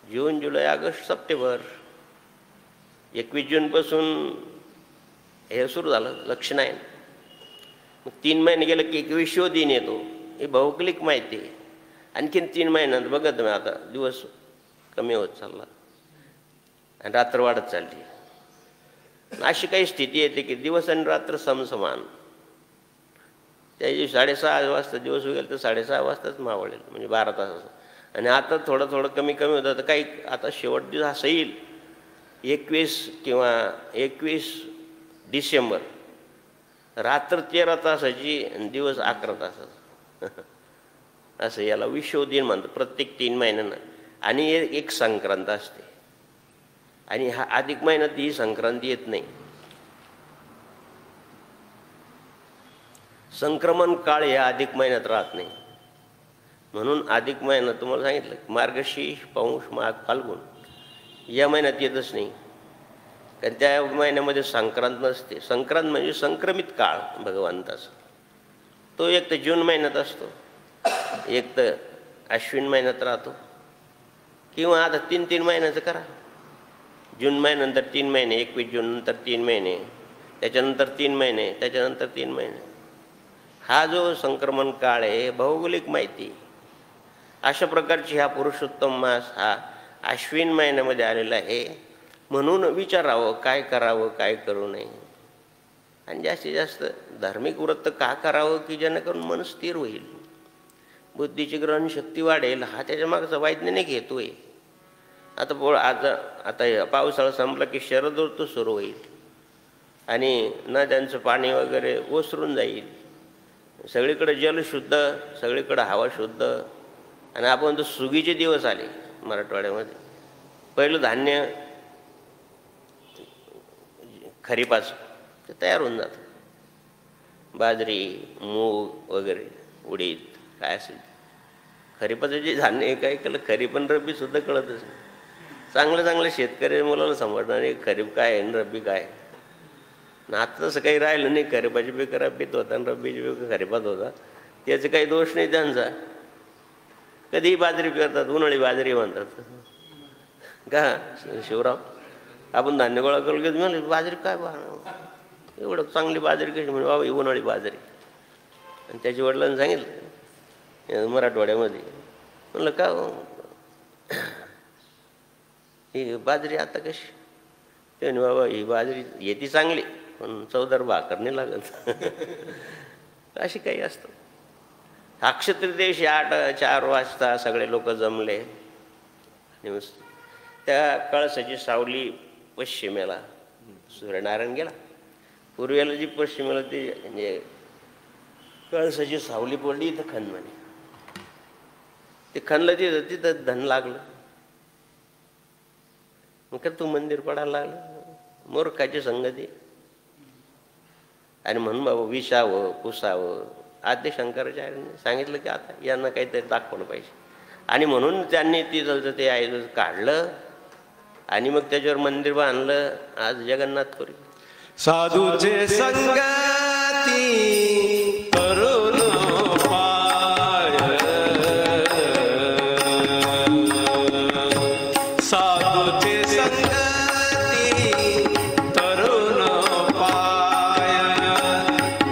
जून, जुलै, ऑगस्ट, सप्टेंबर. 21 जूनपासून हे सुरू झालं लक्षणायन. मग 3 महिने गेलं की एक विश्व दिन येतो. ही भौगोलिक माहिती आहे. आणखीन 3 महिन्यात बघा तुम्ही, आता दिवस कमी होत चालला आणि रात्र वाढत चालली. अशी काही स्थिती येते की दिवस आणि रात्र समसमान. त्या दिवशी 6:30 वाजता दिवस उगेल तर 6:30 वाजताच मावळेल, म्हणजे 12 तासाचं. आणि आता थोडं थोडं कमी कमी होतं. तर काही आता शेवट दिवस असा येईल 21 किंवा 21 डिसेंबर, रात्र 13 तासाची आणि दिवस 11 तासाचा. असं याला विश्व दिन म्हणतात प्रत्येक 3 महिन्यांना. आणि एक संक्रांत असते. आणि हा अधिक महिन्यात ही संक्रांती येत नाही. संक्रमण काळ या अधिक महिन्यात राहत नाही. म्हणून अधिक महिना तुम्हाला सांगितलं, मार्गशीर्ष, पौष, माघ, फाल्गुन या महिन्यात येतच नाही. कारण त्या महिन्यामध्ये संक्रांत नसते. संक्रांत म्हणजे संक्रमित काळ भगवंताचा. तो एक तर जून महिन्यात असतो, एक तर अश्विन महिन्यात राहतो, किंवा आता 3-3 महिन्याचं करा. जून महिन्यानंतर 3 महिने, 21 जून नंतर 3 महिने, त्याच्यानंतर 3 महिने, त्याच्यानंतर 3 महिने. हा जो संक्रमण काळ आहे, भौगोलिक माहिती. अशा प्रकारची हा पुरुषोत्तम मास हा अश्विन महिन्यामध्ये आलेला आहे. म्हणून विचारावं काय करावं, काय करू नये. आणि जास्तीत जास्त धार्मिक व्रत का करावं की जेणेकरून मन स्थिर होईल, बुद्धीची ग्रहणशक्ती वाढेल. हा त्याच्या मागचा वैज्ञानिक हेतू आहे. आता पावसाळा संपला की शरद ऋतू सुरू होईल आणि नद्यांचं पाणी वगैरे ओसरून जाईल. सगळीकडे जल शुद्ध, सगळीकडे हवा शुद्ध. आणि आपण तर सुगीचे दिवस आले मराठवाड्यामध्ये. पहिलं धान्य खरीपाचं ते तयार होऊन जातं. बाजरी, मूग वगैरे, उडीद काय असेल. खरीपाचं जे धान्य आहे, काय केलं खरीप आणि रब्बी सुद्धा कळतच नाही. चांगले शेतकरी मुलाला समजणार नाही खरीप काय आहे रब्बी काय. आता तसं काही राहिलं नाही. खरीपाची पीक रब्बीत होता आणि रब्बीची पीक खरीपात होता. त्याचं काही दोष नाही त्यांचा. कधीही बाजरी पेरतात, उन्हाळी बाजरी म्हणतात का शिवराम. आपण धान्य गोळा करून घेतो, म्हणजे बाजरी काय एवढं चांगली बाजरी कशी, म्हणजे बाबा ही उन्हाळी बाजरी. आणि त्याच्या वडिलांनी सांगितलं मराठवाड्यामध्ये, म्हणलं का ही बाजरी आता कशी. ते बाबा ही बाजरी येते चांगली, पण चवदार भाकर नाही लागत. अशी काही असतं. अक्षयतृतीयेशी 4 वाजता सगळे लोक जमले. त्या कळसाची सावली पश्चिमेला, सूर्यनारायण गेला. पूर्वेला जी पश्चिमेला ती म्हणजे कळसाची सावली पडली इथं खणमणी. ते खणलं तिथं तिथं धन लागलं. मग का तू मंदिर पडायला लागलं? मूर्खाची संगती. आणि म्हणून बाबा विसावं पुसावं. आद्य शंकराचार्यांनी सांगितलं की आता यांना काहीतरी दाखवलं पाहिजे. आणि म्हणून त्यांनी तिथं ते आयुध काढलं आणि मग त्याच्यावर मंदिर बांधलं. आज जगन्नाथपुरी. साधूचे संगती करून पाय, साधूचे संगती तरुण पाय,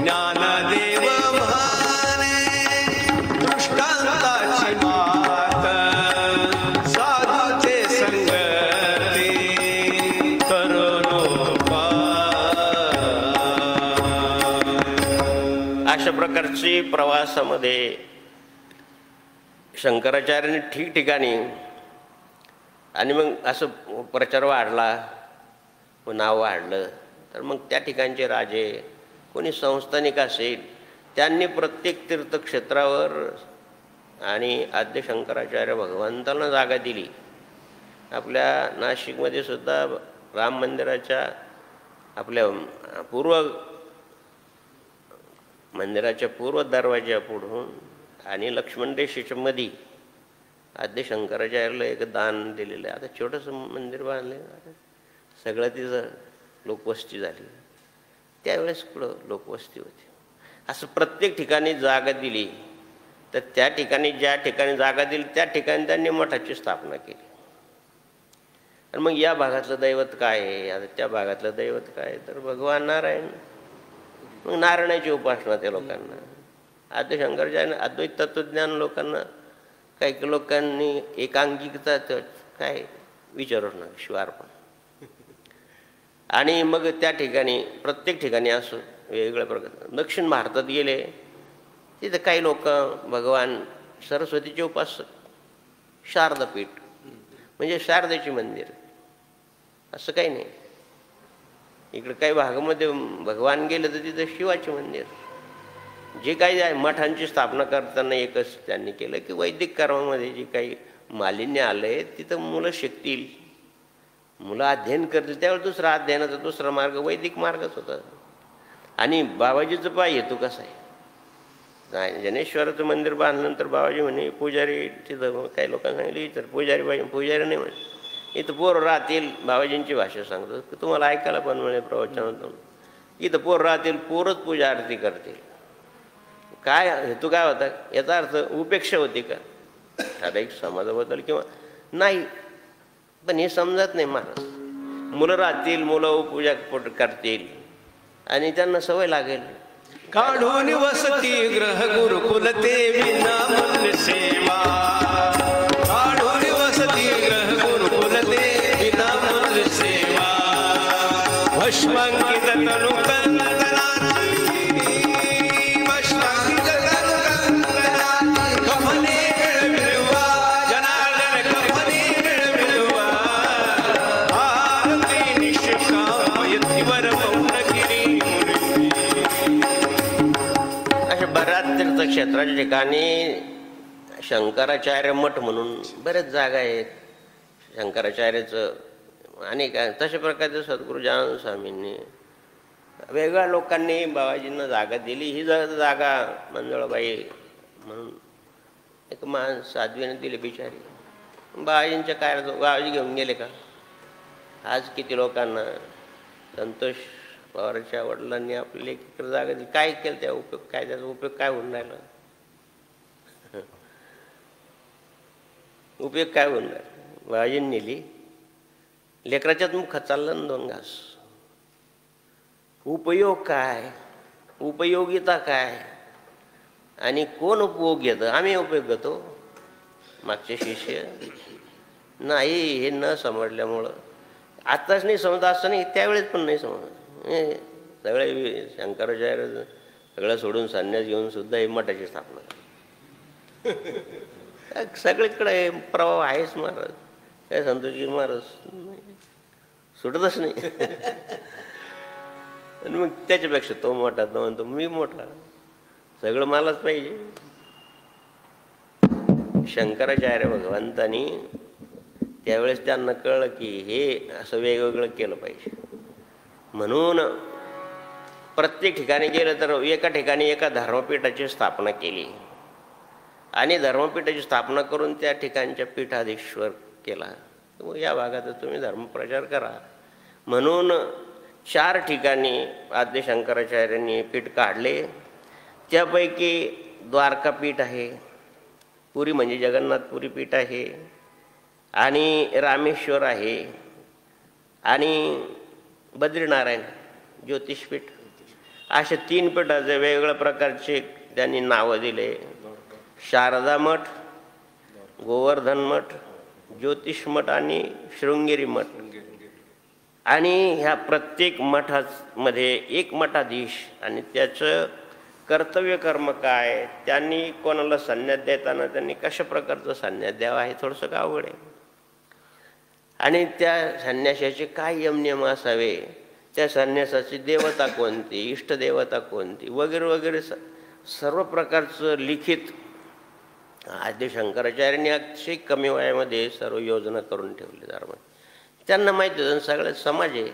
ज्ञानदेव म्हणे दृष्टांताची मात, साधूचे संगती तरुण अशा प्रकारची प्रवासामध्ये शंकराचार्यांनी ठिकठिकाणी आणि मग असं प्रचार वाढला, नाव वाढलं, तर मग त्या ठिकाणचे राजे कोणी संस्थानिक असेल त्यांनी प्रत्येक तीर्थक्षेत्रावर आणि आद्य शंकराचार्य भगवंतांना जागा दिली. आपल्या नाशिकमध्ये सुद्धा राम मंदिराच्या आपल्या मंदिराच्या पूर्व दरवाजा पुढून आणि लक्ष्मण रेषेच्या मध्ये आद्य शंकराचार्याला एक दान दिलेलं आहे. आता छोटंसं मंदिर बांधलं, सगळं तिथं लोकवस्ती झाली. त्यावेळेस कुठं लोकवस्ती होती. असं प्रत्येक ठिकाणी जागा दिली, तर त्या ठिकाणी ज्या ठिकाणी जागा दिली त्या ठिकाणी त्यांनी मठाची स्थापना केली. आणि मग या भागातलं दैवत काय आहे, आता त्या भागातलं दैवत काय, तर भगवान नारायण. मग नारायणाची उपासना त्या लोकांना. आद्य शंकराचार्य अद्वैत तत्वज्ञान लोकांना, काही लोकांनी एकांकिकता काय विचारूच नका, शिवार्पण. आणि मग त्या ठिकाणी प्रत्येक ठिकाणी असं वेगवेगळ्या प्रकार. दक्षिण भारतात गेले तिथं काही लोक भगवान सरस्वतीचे उपासक, शारदापीठ म्हणजे शारदेचे मंदिर, असं काही नाही. इकडे काही भागामध्ये भगवान गेले तर तिथं शिवाचे मंदिर. जे काही आहे मठांची स्थापना करताना एकच त्यांनी केलं की वैदिक कर्मामध्ये जे काही मालिन्य आलंय तिथं मुलं शिकतील, मुलं अध्ययन करतील. त्यावेळेस दुसरा अध्ययनाचा दुसरा मार्ग वैदिक मार्गच होता. आणि बाबाजीचं पाय हेतू कसा आहे, जनेश्वराचं मंदिर बांधल्यानंतर बाबाजी म्हणे पुजारी तिथं काही लोकांना सांगितलं तर पुजारी पाहिजे. पुजारी नाही म्हणे, इथं पोरं राहतील. बाबाजींची भाषा सांगतो की तुम्हाला ऐकायला पण म्हणे प्रवचनातून, इथं पोरं राहतील, पोरच पूजा आरती करतील. काय हेतू काय होता, याचा अर्थ उपेक्षा होती का ठराविक समाजाबद्दल किंवा नाही. पण हे समजत नाही महाराज. मुलं राहतील, मुलं पूजा करतील आणि त्यांना सवय लागेल. काढून वसती ग्रह गुरुकुल ते विनामूल्य सेवा, काढून वसती ग्रह गुरुकुल ते विनामूल्य सेवा, भस्मांकित तनु कंकणाची, भस्मांकित तनु कंकणाची, कफने मिळवा जनार्दन, कफने मिळवा, आरती निष्काम यतीवर मौनगिरी. बऱ्याच तीर्थक्षेत्राच्या ठिकाणी शंकराचार्य मठ म्हणून बरेच जागा आहेत शंकराचार्याचं. आणि काय तशा प्रकारचे सद्गुरू जानंद स्वामींनी वेगळ्या लोकांनी बाबाजींना जागा दिली. ही जागा मंजुळाबाई म्हणून एक साध्वीने दिली बिचारी. बाबाजींच्या काय बाबाजी घेऊन गेले का. आज किती लोकांना संतोष पवारच्या वडिलांनी आपली लेकीकडे जागा दिली, काय केलं त्या उपयोग, काय त्याचा उपयोग काय होऊन राहिला, उपयोग काय होऊन राहिला. बाबाजींनी नेली, लेकराच्यात मुखात चाललं ना 2 घास. उपयोग काय, उपयोगिता काय, आणि कोण उपयोग घेतं. आम्ही उपयोग घेतो, मागचे शिष्य नाही. हे न समजल्यामुळं आत्ताच नाही समजत, असं नाही त्यावेळेस पण नाही समजत. सगळे शंकराचार्य सगळं सोडून संन्यास घेऊन सुद्धा हे मठाची स्थापना. सगळीकडे प्रभाव आहेच महाराज. काय संतोषगिरी महाराज सुटतच नाही. आणि मग त्याच्यापेक्षा तो मोठा, तो म्हणतो मी मोठा, सगळं मलाच पाहिजे. शंकराचार्य भगवंतांनी त्यावेळेस त्यांना कळलं की हे असं वेगवेगळं केलं पाहिजे. म्हणून प्रत्येक ठिकाणी गेलं तर एका ठिकाणी एका धर्मपीठाची स्थापना केली आणि धर्मपीठाची स्थापना करून त्या ठिकाणच्या पीठाधीश्वर केला. या भागात तुम्ही धर्मप्रचार करा म्हणून 4 ठिकाणी आद्य शंकराचार्यांनी पीठ काढले. त्यापैकी द्वारका पीठ आहे, पुरी म्हणजे जगन्नाथपुरी पीठ आहे, आणि रामेश्वर आहे, आणि बद्रीनारायण ज्योतिषपीठ. अशा 3 पीठाचे वेगवेगळ्या प्रकारचे त्यांनी नावं दिले. शारदा मठ, गोवर्धन मठ, ज्योतिष मठ आणि शृंगेरी मठ. आणि ह्या प्रत्येक मठामध्ये एक मठाधीश आणि त्याचं कर्तव्य कर्म काय, त्यांनी कोणाला संन्यास देताना त्यांनी कशा प्रकारचं संन्यास द्यावा हे थोडंसं अवघड आहे. आणि त्या संन्यासाचे काय यमनियम असावे, त्या संन्यासाची देवता कोणती, इष्टदेवता कोणती वगैरे वगैरे सर्व प्रकारचं लिखित आद्य शंकराचार्यांनी अतिशय कमी वयामध्ये सर्व योजना करून ठेवली. धर्म त्यांना माहिती होतं सगळं समाज आहे,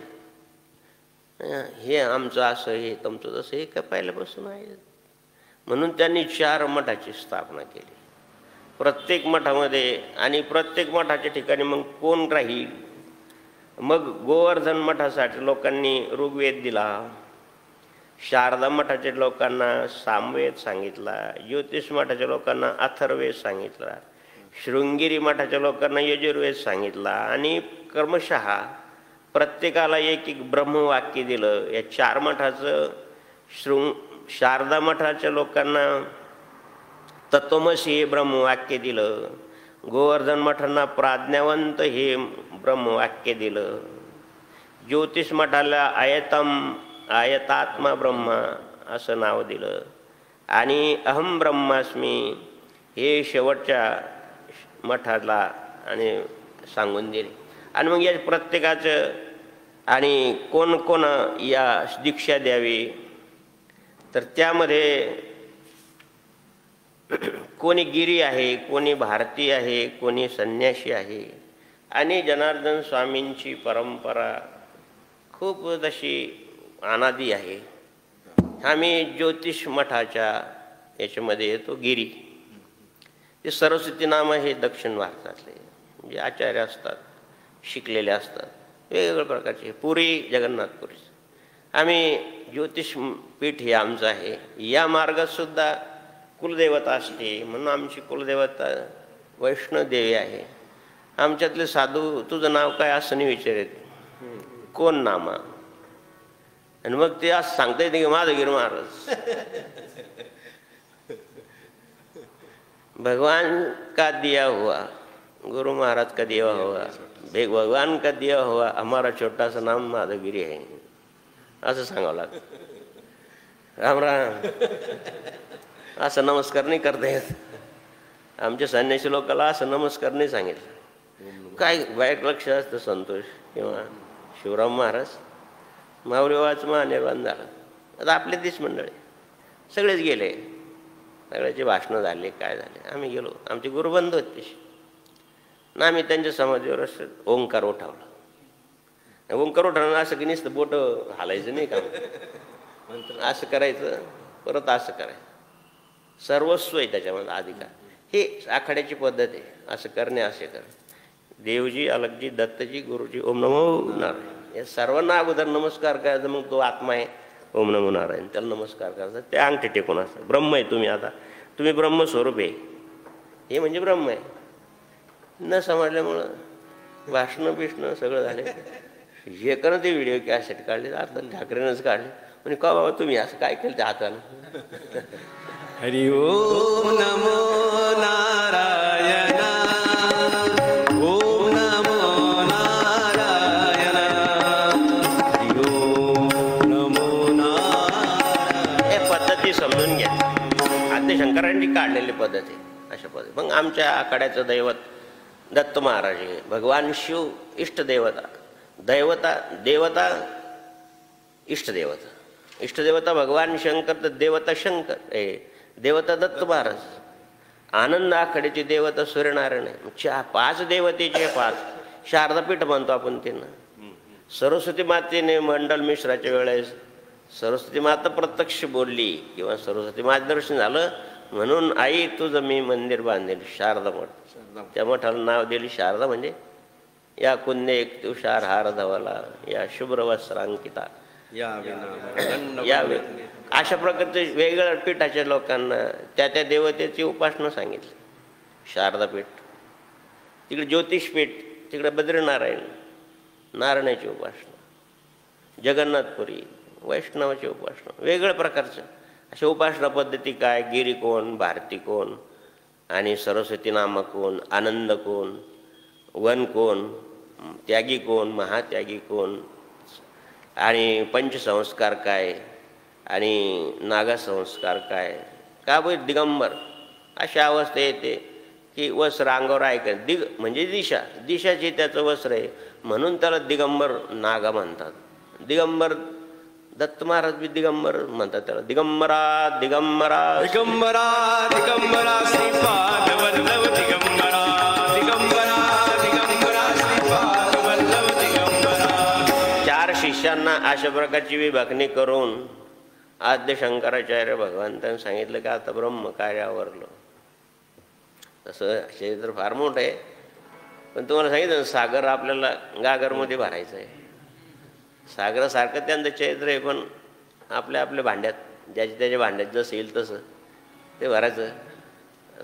हे आमचं असं, हे तुमचं तसं, हे काय पहिल्यापासून आहे. म्हणून त्यांनी 4 मठाची स्थापना केली प्रत्येक मठामध्ये. आणि प्रत्येक मठाच्या ठिकाणी मग कोण राहील. मग गोवर्धन मठासाठी लोकांनी ऋग्वेद दिला, शारदा मठाच्या लोकांना सामवेद सांगितला, ज्योतिष मठाच्या लोकांना अथर्ववेद सांगितला, शृंगेरी मठाच्या लोकांना यजुर्वेद सांगितला, आणि क्रमशः प्रत्येकाला एक एक ब्रह्मवाक्य दिलं. या 4 मठाचं शारदा मठाच्या लोकांना तत्वमसी हे ब्रह्मवाक्य दिलं, गोवर्धन मठांना प्राज्ञावंत हे ब्रह्मवाक्य दिलं, ज्योतिष मठाला आयतात्मा ब्रह्मा असं नाव दिलं, आणि अहम ब्रह्मास्मी हे शेवटच्या मठाला आणि सांगून दिले. आणि मग या प्रत्येकाचं आणि कोण कोण या दीक्षा द्यावी, तर त्यामध्ये कोणी गिरी आहे, कोणी भारती आहे, कोणी संन्यासी आहे. आणि जनार्दन स्वामींची परंपरा खूप तशी अनादी आहे. आम्ही ज्योतिष मठाच्या याच्यामध्ये येतो गिरी. ते सरस्वती नाम हे दक्षिण भारतातले म्हणजे आचार्य असतात, शिकलेले असतात, वेगवेगळ्या प्रकारचे. पुरी जगन्नाथपुरी. आम्ही ज्योतिष पीठ हे आमचं आहे. या मार्गात सुद्धा कुलदेवता असते म्हणून आमची कुलदेवता वैष्णोदेवी आहे. आमच्यातले साधू तुझं नाव काय असं नाही विचारत, कोण नामा. आणि मग ते असं सांगता येते की माधवगिरी महाराज. भगवान का दिया हुआ, गुरु महाराज का दिया हुआ, भगवान का दिया हुआ हमारा छोटा सा नाम माधवगिरी आहे असं सांगावं लागतं. राम राम असं नमस्कार नाही करता येत. आमच्या संन्यासी लोकांना असं नमस्कार नाही सांगितलं. काय वाईट लक्ष असतं संतोष किंवा शिवराम महाराज माऊलीवाच महानिर्वाण झाला. आता आपले देश मंडळी सगळेच गेले, सगळ्याचे भाषणं झाले, काय झाले. आम्ही गेलो, आमचे गुरुबंधू होते ना, आम्ही त्यांच्या समाधीवर असं ओंकार उठावला. ओंकार उठवणं असं की नुसतं बोटं हालायचं नाही का, असं करायचं, परत असं करायचं. सर्वस्व आहे त्याच्यामध्ये अधिकार. हे आखाड्याची पद्धत आहे, असं करणे, असे कर. देवजी, अलगजी, दत्तजी, गुरुजी, ओम नमो नारायण या सर्वांना अगोदर नमस्कार करायचा. मग तो आत्मा आहे ओम नमो नारायण, त्याला नमस्कार करायचा. ते अंगठे टेकून असतात. ब्रह्म आहे तुम्ही, आता तुम्ही ब्रह्मस्वरूप आहे, हे म्हणजे ब्रह्म आहे. न समजल्यामुळं भाषणं बिषणं सगळं झाले. हे करणं ते व्हिडिओ कॅसेट काढले, अर्थात ठाकरेनंच काढले. म्हणजे का बाबा तुम्ही असं काय केलं त्या हातानं. हरि ओम नमो नारायण, ओम नमो नारायण, हरि ओम नमो नारायण. हे पद्धती समजून घ्या. आद्य शंकरांची काढलेली पद्धत आहे अशा पद्धती. मग आमच्या आखाड्याचं दैवत दत्त महाराज आहे. भगवान शिव इष्टदेवता, दैवता देवता इष्टदेवता. इष्टदेवता भगवान शंकर, तर देवता शंकर, देवता दत्त महाराज. आनंद आखाड्याची देवता सूर्यनारायण आहे. 5 देवतेचे 5 शारदापीठ म्हणतो आपण त्यांना. सरस्वती मातेने मंडल मिश्राच्या वेळेस सरस्वती माता प्रत्यक्ष बोलली किंवा सरस्वती माते दर्शन झालं म्हणून आई तुझं मी मंदिर बांधेल शारदा मठ. त्या मठाला नाव दिली शारदा. म्हणजे या कुंदे एक तुषार हार धवला या शुभ्र वस्त्रांकिता या अशा प्रकारचे वेगवेगळ्या पीठाच्या लोकांना त्या त्या देवतेची उपासना सांगितली. शारदापीठ, तिकडे ज्योतिषपीठ, तिकडे बद्रीनारायण नारायणाची उपासना, जगन्नाथपुरी वैष्णवाची उपासना, वेगवेगळ्या प्रकारच्या अशा उपासना पद्धती काय. गिरी कोण, भारती कोण आणि सरस्वती नामक कोण, आनंद कोण, वन कोण, त्यागी कोण, महात्यागी कोण आणि पंचसंस्कार काय आणि नागसंस्कार काय. का बघ दिगंबर अशा अवस्था येते की वस्त्र अंगावर आहे दिग म्हणजे दिशा, दिशाची त्याचं वस्त्र आहे म्हणून त्याला दिगंबर नागा म्हणतात. दिगंबर दत्त महाराज बी दिगंबर म्हणतात त्याला. दिगंबरा दिगंबरा दिगंबरा दिगंबरा श्रीपाद वल्लभ दिगंबरा दिगंबरा दिगंबरा श्रीपाद वल्लभ दिगंबरा. 4 शिष्यांना अशा प्रकारची विभागणी करून आद्य शंकराचार्य भगवंतांनी सांगितलं की आता ब्रह्म कार्य आवरलं. तसं क्षेत्र फार मोठं आहे पण तुम्हाला सांगितलं सागर आपल्याला गागरमध्ये भरायचं आहे. सागरासारखं त्यांचं चरित्र आहे पण आपल्या आपल्या भांड्यात त्याच्या भांड्यात जसं येईल तसं ते भरायचं.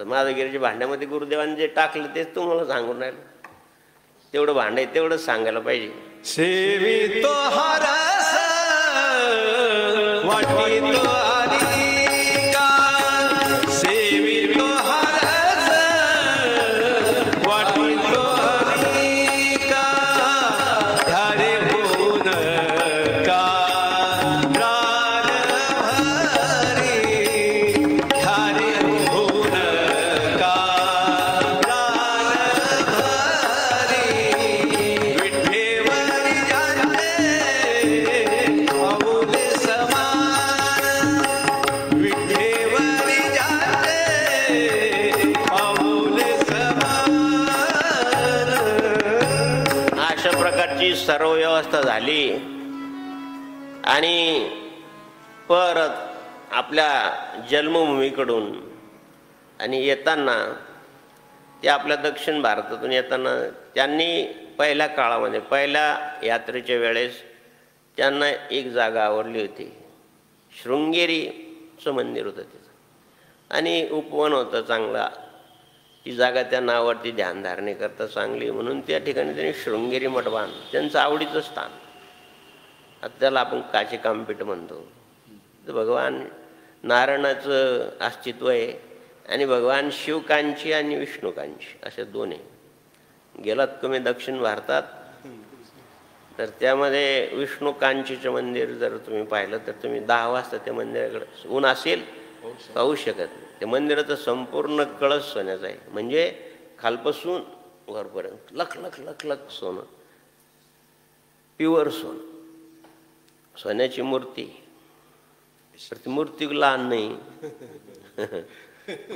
माधवगिरीच्या भांड्यामध्ये गुरुदेवांनी जे टाकलं तेच तुम्हाला सांगून राहिलं. तेवढं भांड आहे तेवढंच सांगायला पाहिजे. सेवितो हरस वाटितो हरिका सेवितो हरस वाटितो हरिका धारे गुण का प्राण भरी धारे गुण का प्राण भरी विठेवरी जाते अबुले समान विठेवरी जाते अबुले समान. अशा प्रकारची सर्व व्यवस्था झाली आणि परत आपल्या जन्मभूमीकडून आणि येताना ते आपल्या दक्षिण भारतातून येताना त्यांनी पहिल्या काळामध्ये पहिल्या यात्रेच्या वेळेस त्यांना एक जागा आवडली होती. शृंगेरीचं मंदिर होतं तिथं आणि उपवन होतं चांगला. ती जागा त्यांना आवडती ध्यानधारणेकरता चांगली म्हणून त्या ठिकाणी त्यांनी शृंगेरी मठ बांधलं. त्यांचं आवडीचं स्थान. आता त्याला आपण काशी कामपीठ म्हणतो. तर भगवान नारायणाचं अस्तित्व आहे आणि भगवान शिवकांची आणि विष्णुकांची असे 2 आहे. गेलात तुम्ही दक्षिण भारतात तर त्यामध्ये विष्णुकांचीचं मंदिर जर तुम्ही पाहिलं तर तुम्ही 10 वाजता त्या मंदिराकडे ऊन असेल पाहू शकत नाही. त्या मंदिराचं संपूर्ण कळस सोन्याचं आहे. म्हणजे खालपासून वरपर्यंत लख लख लख लख सोनं, प्युअर सोनं, सोन्याची मूर्ती. तर ती मूर्ती लहान नाही.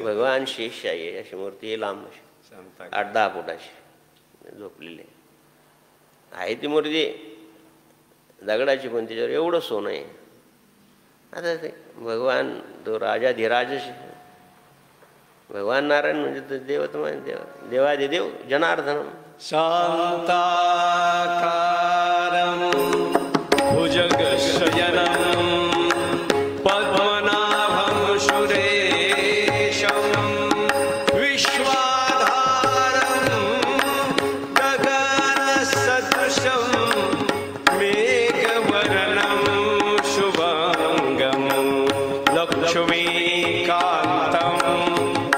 भगवान शेषशाही अशी मूर्ती ही लांब 8-10 फुटाची झोपलेली आहे ती मूर्ती दगडाची पण त्याच्यावर एवढं सोनं आहे. आता ते भगवान तो राजाधिराज भगवान नारायण म्हणजे तो देवतमान देवादिदेव जनार्दन. शांताकारं भुजगशयनं पद्मनाभं सुरेशं विश्वाधारं गगनसदृशं मेघवर्णं शुभांगं लक्ष्मीकान्तं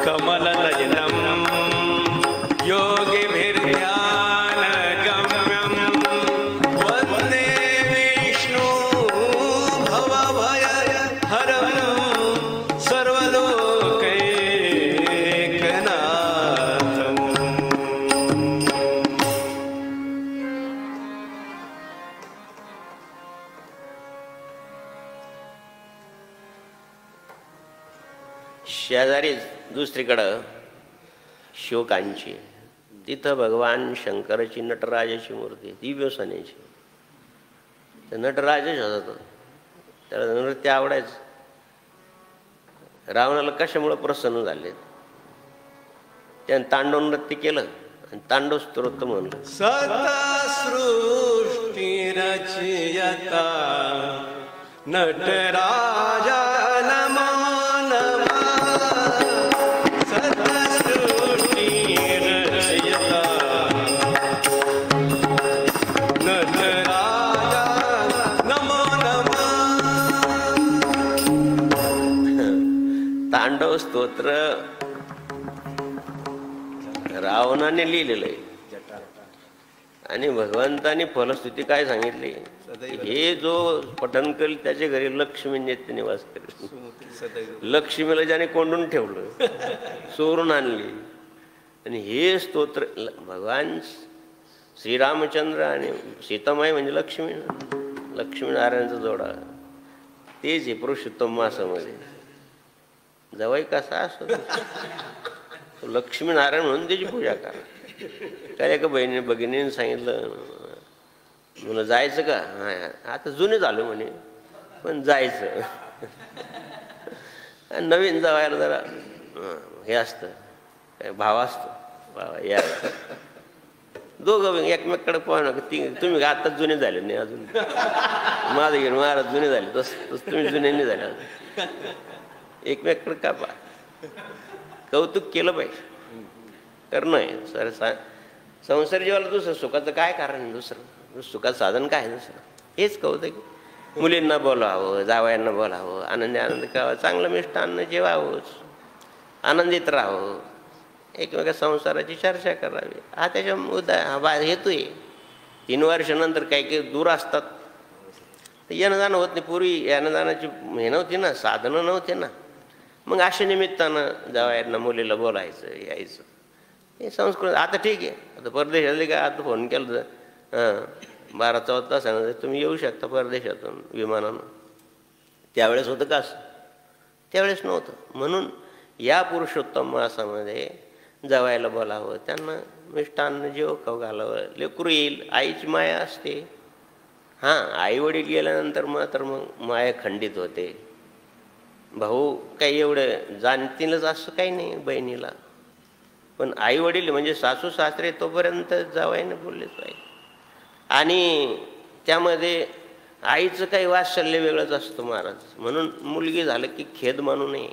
कमलनयनं योगिभिर्ध्यानगम्यं वन्दे विष्णु भवभयहरं सर्वलोकैकनाथम्. शेजारीच दुसरीकडं शिवकांची, तिथं भगवान शंकराची नटराजाची मूर्ती दिव्य सोन्याची. तर नटराजच होता तो, त्याला नृत्य आवडायचं. रावणाला कशामुळे प्रसन्न झाले, त्याने तांडव नृत्य केलं आणि तांडव स्तोत्र म्हणलं. सृष्टी रचयता नटराजा नमो नमः. सृष्टी रचयता नटराजा नमो नमः. तांडव स्तोत्र रावणाने लिहिलेलं आहे आणि भगवंतानी फलश्रुती काय सांगितली, हे जो पठण करेल त्याच्या घरी लक्ष्मी नित्य निवास करेल. लक्ष्मीला ज्याने कोंडून ठेवलं, चोरून आणली. आणि हे स्तोत्र भगवान श्रीरामचंद्र आणि सीतामाई म्हणजे लक्ष्मीनारायणचा जोडा, तेच हे पुरुषोत्तम मासामध्ये. जवाई कसा असतो लक्ष्मीनारायण म्हणून त्याची पूजा करा. काय एका भगिनीने सांगितलं, मुलं जायचं का? हा, आता जुने झालो म्हणे, पण जायचं. नवीन जावायला जरा हे असतं, काय भाव असतो, भावा या. दोघं एकमेकडे पाहणं, तुम्ही आताच जुने झाले नाही अजून. माझं घेऊन महाराज जुने झाले, तसं तुम्ही जुने नाही झाले अजून. एकमेकडे का पा कौतुक केलं पाहिजे, करणं आहे सर. संसार जीवाला दुसरं सुखाचं काय कारण, दुसरं सुखाचं साधन काय आहे दुसरं? हेच कौतुक. मुलींना बोलावं, जावयांना बोलावं, आनंद करावं, चांगलं मिष्टान्न जेवावंच, आनंदित राहावं, एकमेका संसाराची चर्चा करावी. हा त्याच्या मुद्दा हेतू आहे. 3 वर्षानंतर काही काही दूर असतात, येणं जाणं होत नाही. पूर्वी येणं जाण्याची हे नव्हती ना, साधनं नव्हते ना. मग अशा निमित्तानं जावयांना मुलीला बोलायचं, यायचं, हे संस्कृत. आता ठीक आहे, आता परदेशातले काय, आता फोन केलं तर 12-14 तासानं तुम्ही येऊ शकता परदेशातून विमानानं. त्यावेळेस होतं का असं? त्यावेळेस नव्हतं. म्हणून या पुरुषोत्तम मासामध्ये जावयाला बोलावं, त्यांना मिष्टान्न जेव खाऊ घालावं. लेकरू येईल, आईची माया असते. हां, आई वडील गेल्यानंतर मात्र मग माया खंडित होते. भाऊ काही एवढं जाणतीलच असं काही नाही बहिणीला, पण आई वडील म्हणजे सासू सासरे तोपर्यंत जावयाने बोललेच पाहिजे. आणि त्यामध्ये आईचं काही वात्सल्य वेगळंच असतं महाराज. म्हणून मुलगी झालं की खेद मानू नये.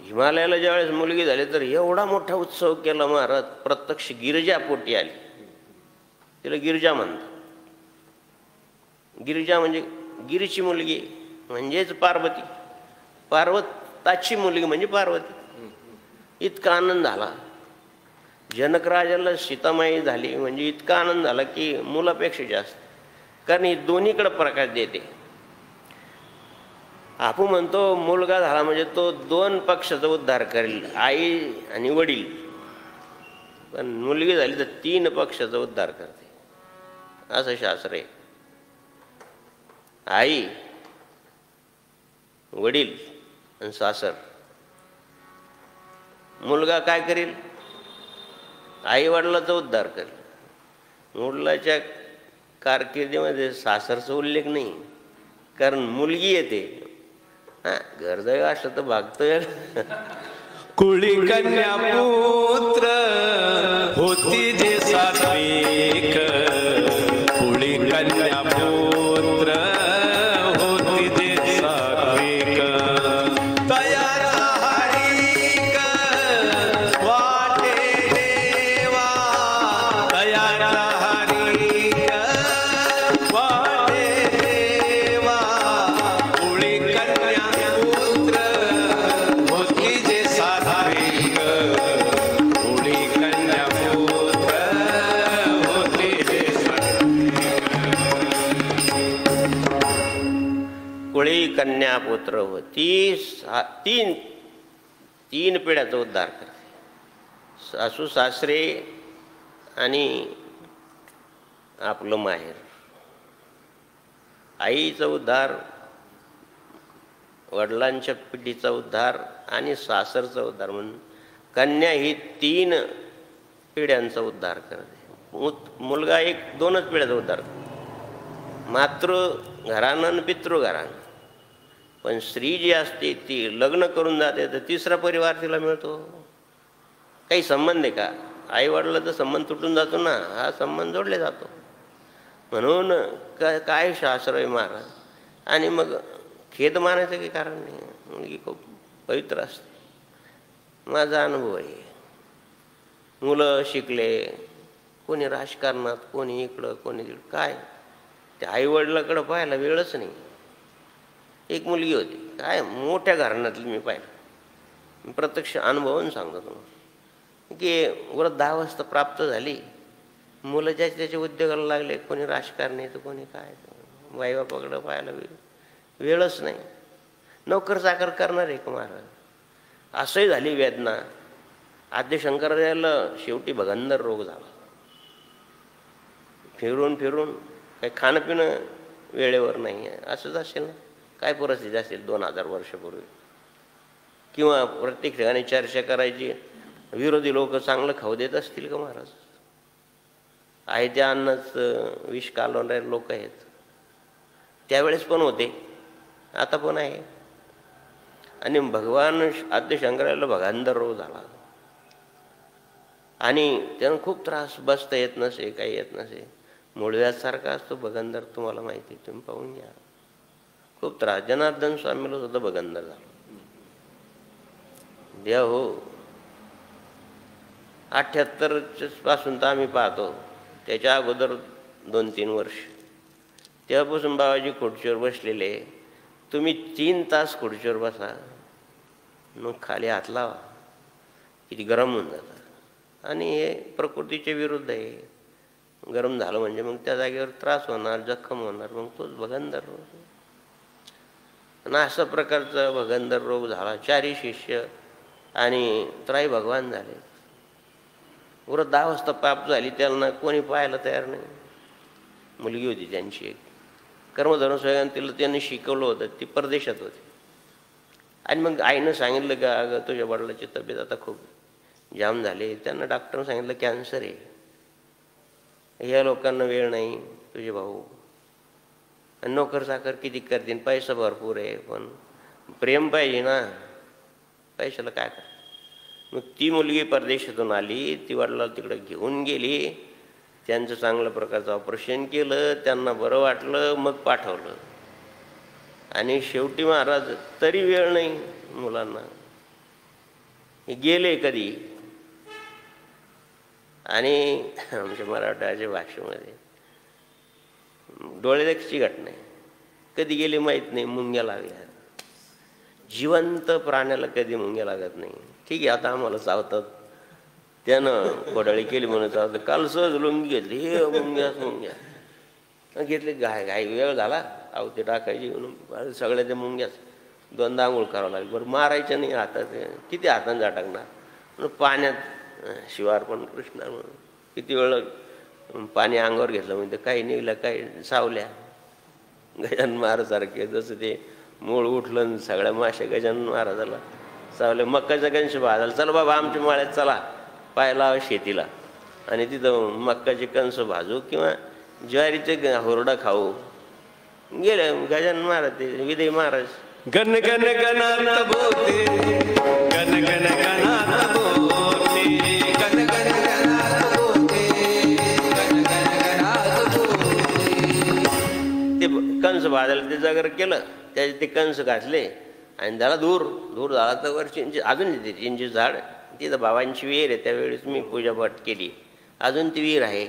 हिमालयाला ज्यावेळेस मुलगी झाली तर एवढा मोठा उत्सव केला महाराज. प्रत्यक्ष गिरिजा पोटी आली, तिला गिरिजा म्हणतात. गिरिजा म्हणजे गिरीची मुलगी म्हणजेच पार्वती, पार्वताची मुलगी म्हणजे पार्वती. इतका आनंद झाला जनकराजाला. सीतामाई झाली म्हणजे इतका आनंद झाला की मुलापेक्षा जास्त, कारण ही दोन्हीकडे प्रकाश देते. आपण म्हणतो मुलगा झाला म्हणजे तो 2 पक्षाचा उद्धार करेल, आई आणि वडील. पण मुलगी झाली तर 3 पक्षाचा उद्धार करते, असं शास्त्र आहे. आई, वडील आणि सासर. मुलगा काय करेल? आई वडिलाचा उद्धार करेल. मुलाच्या कारकिर्दीमध्ये सासरचा उल्लेख नाही, कारण मुलगी येते. हा, गरजावे असलं तर भागतोय. कुळी कन्या पुत्र होती जे सात्विक. कुळी कन्या पुत्र होती जे सात्विक. तयाचा हरिक वाटे देवा. तयाचा हरिक वाटे देवा. कुळी कन्या पुत्र होती जे सात्विक. कुळी कन्या पुत्र होती जे सात्विक. कुळी कन्या पुत्र होती. 3 पिढ्याचा उद्धार करते. सासू सासरे आणि आपलं माहेर. आईचा उद्धार, वडिलांच्या पिढीचा उद्धार आणि सासरचा उद्धार. म्हणून कन्या ही 3 पिढ्यांचा उद्धार करते. मुलगा 1-2च पिढ्याचा उद्धार करतो, मातृ घरानं आणि पितृ घरानं. पण स्त्री जी असते ती लग्न करून जाते तर 3रा परिवार तिला मिळतो. काही संबंध आहे का? आईवडिलाचा संबंध तुटून जातो ना, हा संबंध जोडले जातो. म्हणून काय शास्त्र आहे महाराज. आणि मग खेद मानायचं काही कारण नाही. मुलगी खूप पवित्र असते. माझा अनुभव आहे. मुलं शिकले, कोणी राजकारणात, कोणी इकडं, कोणी तिकडं, काय त्या आईवडिलाकडं पाहायला वेळच नाही. एक मुलगी होती, काय मोठ्या घराण्यातली मी पाहिलं, मी प्रत्यक्ष अनुभवून सांगतो तुम्हाला की वृद्धावस्था प्राप्त झाली, मुलं ज्याच्या त्याच्या उद्योगाला लागले, कोणी राजकारणी तर कोणी काय, बाईबापाकडं पाहायला वेळच नाही. नोकर चाकर करणार आहे का महाराज? असंही झाली वेदना. आद्य शंकराचार्याला शेवटी भगंदर रोग झाला. फिरून फिरून काही खाणं पिणं वेळेवर नाही आहे. असंच असेल ना, काय परिस्थिती असेल 2000 वर्षापूर्वी. किंवा प्रत्येक ठिकाणी चर्चा करायची, विरोधी लोक चांगलं खाऊ देत असतील का महाराज? आहे त्या अन्नच विष कालवणारे लोक आहेत. त्यावेळेस पण होते, आता पण आहे. आणि भगवान आद्य शंकराला भगंदर रोग झाला आणि त्यानं खूप त्रास, बसता येत नसे, काही येत नसे. मूळव्यासारखा असतो भगंदर, तुम्हाला माहिती, तुम्ही पाहून घ्या. खूप त्रास. जनार्दन स्वामीला सुद्धा भगंदर झाला. द्या हो, 78 पासून तर आम्ही पाहतो, त्याच्या अगोदर 2-3 वर्ष तेव्हापासून बाबाजी खुर्चीवर बसलेले. तुम्ही 3 तास खुर्चीवर बसा, मग खाली हात लावा, किती गरम होऊन जातं. आणि हे प्रकृतीच्या विरुद्ध आहे. गरम झालं म्हणजे मग त्या जागेवर त्रास होणार, जखम होणार, मग तोच भगंदर रोग. आणि अशा प्रकारचा भगंदर रोग झाला. 4 शिष्य आणि त्राई भगवान झाले. वृद्धावस्था प्राप्त झाली, त्यांना कोणी पाहायला तयार नाही. मुलगी होती त्यांची एक, कर्मधर्म तिला त्यांनी शिकवलं होतं, ती परदेशात होती. आणि मग आईनं सांगितलं का, अगं तुझ्या वडिलाची तब्येत आता खूप जाम झाली. त्यांना डॉक्टरनं सांगितलं कॅन्सर आहे, या लोकांना वेळ नाही. तुझे भाऊ आणि नोकर चाकर किती करतील, पैसा भरपूर आहे, पण प्रेम पाहिजे ना, पैशाला काय कर. मग ती मुलगी परदेशातून आली, ती वडिलाला तिकडे घेऊन गेली. त्यांचं चांगल्या प्रकारचं ऑपरेशन केलं, त्यांना बरं वाटलं, मग पाठवलं. आणि शेवटी महाराज तरी वेळ नाही मुलांना. गेले कधी. आणि आमच्या मराठाच्या भाषेमध्ये डोळ्याची घटना आहे, कधी गेले माहीत नाही, मुंग्या लागल्या. जिवंत प्राण्याला कधी मुंग्या लागत नाही. ठीक आहे, आता आम्हाला चावतात, त्यानं घोडाळी केली म्हणून चावतं. काल सहज लुंगी घेतली, हे मुंग्या घेतले. घाई वेळ झाला, आवते टाकायची म्हणून सगळ्या त्या मुंग्याच 2दा आंघोळ करावं लागली. बरं मारायचं नाही हातात, किती हातानं झटकणार. पाण्यात शिवार पण कृष्णा म्हणून किती वेळ पाणी अंगावर घेतलं म्हणजे काही निघलं, काही सावल्या. गजानन महाराजासारखे जसं ते मूळ उठलं, सगळ्या माश्या गजानन महाराजाला सावल्या. मक्काचा कंश भाजायला, चला बाबा आमच्या माळ्यात चला, पायला शेतीला, आणि तिथं मक्काचे कंस भाजू किंवा ज्वारीचे हुरडा खाऊ. गेले गजानन महाराज, ते विदय महाराज. गण गण गणात बोलते, गण गण गणात बोलते, गण गण गणात बोलते, गण गण गणात बोलते. ते कंस भाजायला ते जागर केलं, त्याचे ते कंस घातले आणि झाला दूर झाला तर वर अजून येते चिंची झाड. तिथं बाबांची विहीर आहे, त्यावेळेस मी पूजापाठ केली. अजून ती विहीर आहे,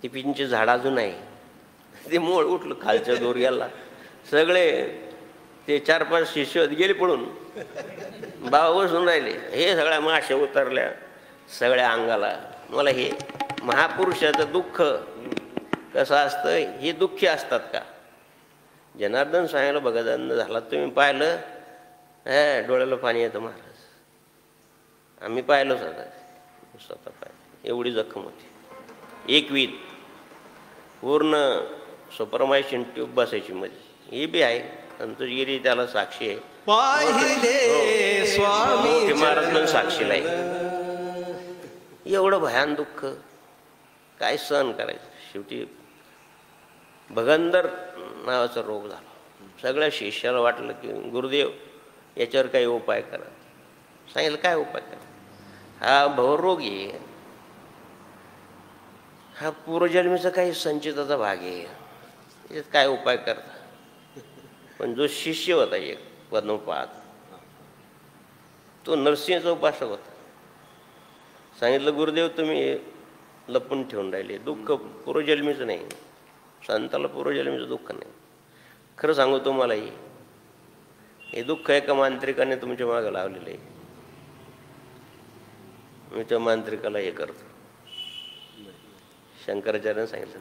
ती पिंची झाड अजून आहे. ते मूळ उठलं, खालच्या दूर गेला. सगळे ते 4-5 शिष्य गेले पळून. बाबा बसून राहिले. हे सगळ्या माश्या उतरल्या सगळ्या अंगाला. मला हे महापुरुषाचं दुःख कसं असतं, हे दुःखी असतात का? जनार्दन स्वामीला भगदंड झाला, तुम्ही पाहिलं, डोळ्याला पाणी येतं महाराज. आम्ही पाहिलं स्वतः पाहिलं. एवढी जखम होती. एक वीत पूर्ण सुपरमायशिन ट्यूब बसायची मध्ये, हे बी आहे. संतोषगिरी त्याला साक्षी आहे. पाहिले स्वामी महाराज पण साक्षीला आहे. एवढं भयान दुःख काय सहन करायचं. शेवटी भगंदर नावाचा रोग झाला. सगळ्या शिष्याला वाटलं की गुरुदेव याच्यावर काही उपाय करा. सांगितलं काय उपाय करा. हा भवरोग आहे, हा पूर्वजन्मीचा काही संचिताचा भाग आहे, याच्यात काय उपाय करता. पण जो शिष्य होता एक पद्मपाद, तो नरसिंहचा उपासक होता. सांगितलं गुरुदेव तुम्ही लपून ठेवून राहिले, दुःख पूर्वजन्मीचं नाही, संताला पूर्वजन्मीचं दुःख नाही. खरं सांगू तुम्हालाही, हे दुःख एका मांत्रिकाने तुमच्या मागं लावलेलं आहे. मी त्या मांत्रिकाला हे करतो. शंकराचार्याने सांगितलं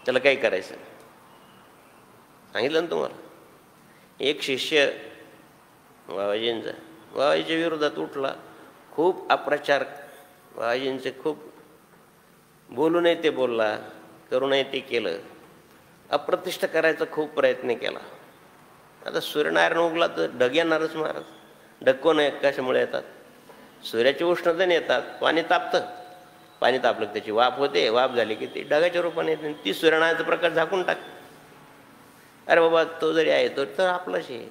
त्याला काही करायचं. सांगितलं ना तुम्हाला. एक शिष्य बाबाजींचा बाबाजीच्या विरोधात उठला, खूप अप्रचार, बाबाजींचे खूप बोलू नये ते बोलला, करू नये ते केलं, अप्रतिष्ठ करायचा खूप प्रयत्न केला. आता सूर्यनारायण उगला तर ढग येणारच महाराज. ढग कोण आहे, कशामुळे येतात? सूर्याची उष्णतेने येतात. पाणी तापतं, पाणी तापलं त्याची वाफ होते, वाफ झाली की ती ढगाच्या रूपाने येते, ती सूर्यनारायणाचा प्रकाश झाकून टाक. अरे बाबा तो जरी आहे तो तर आपलाच आहे,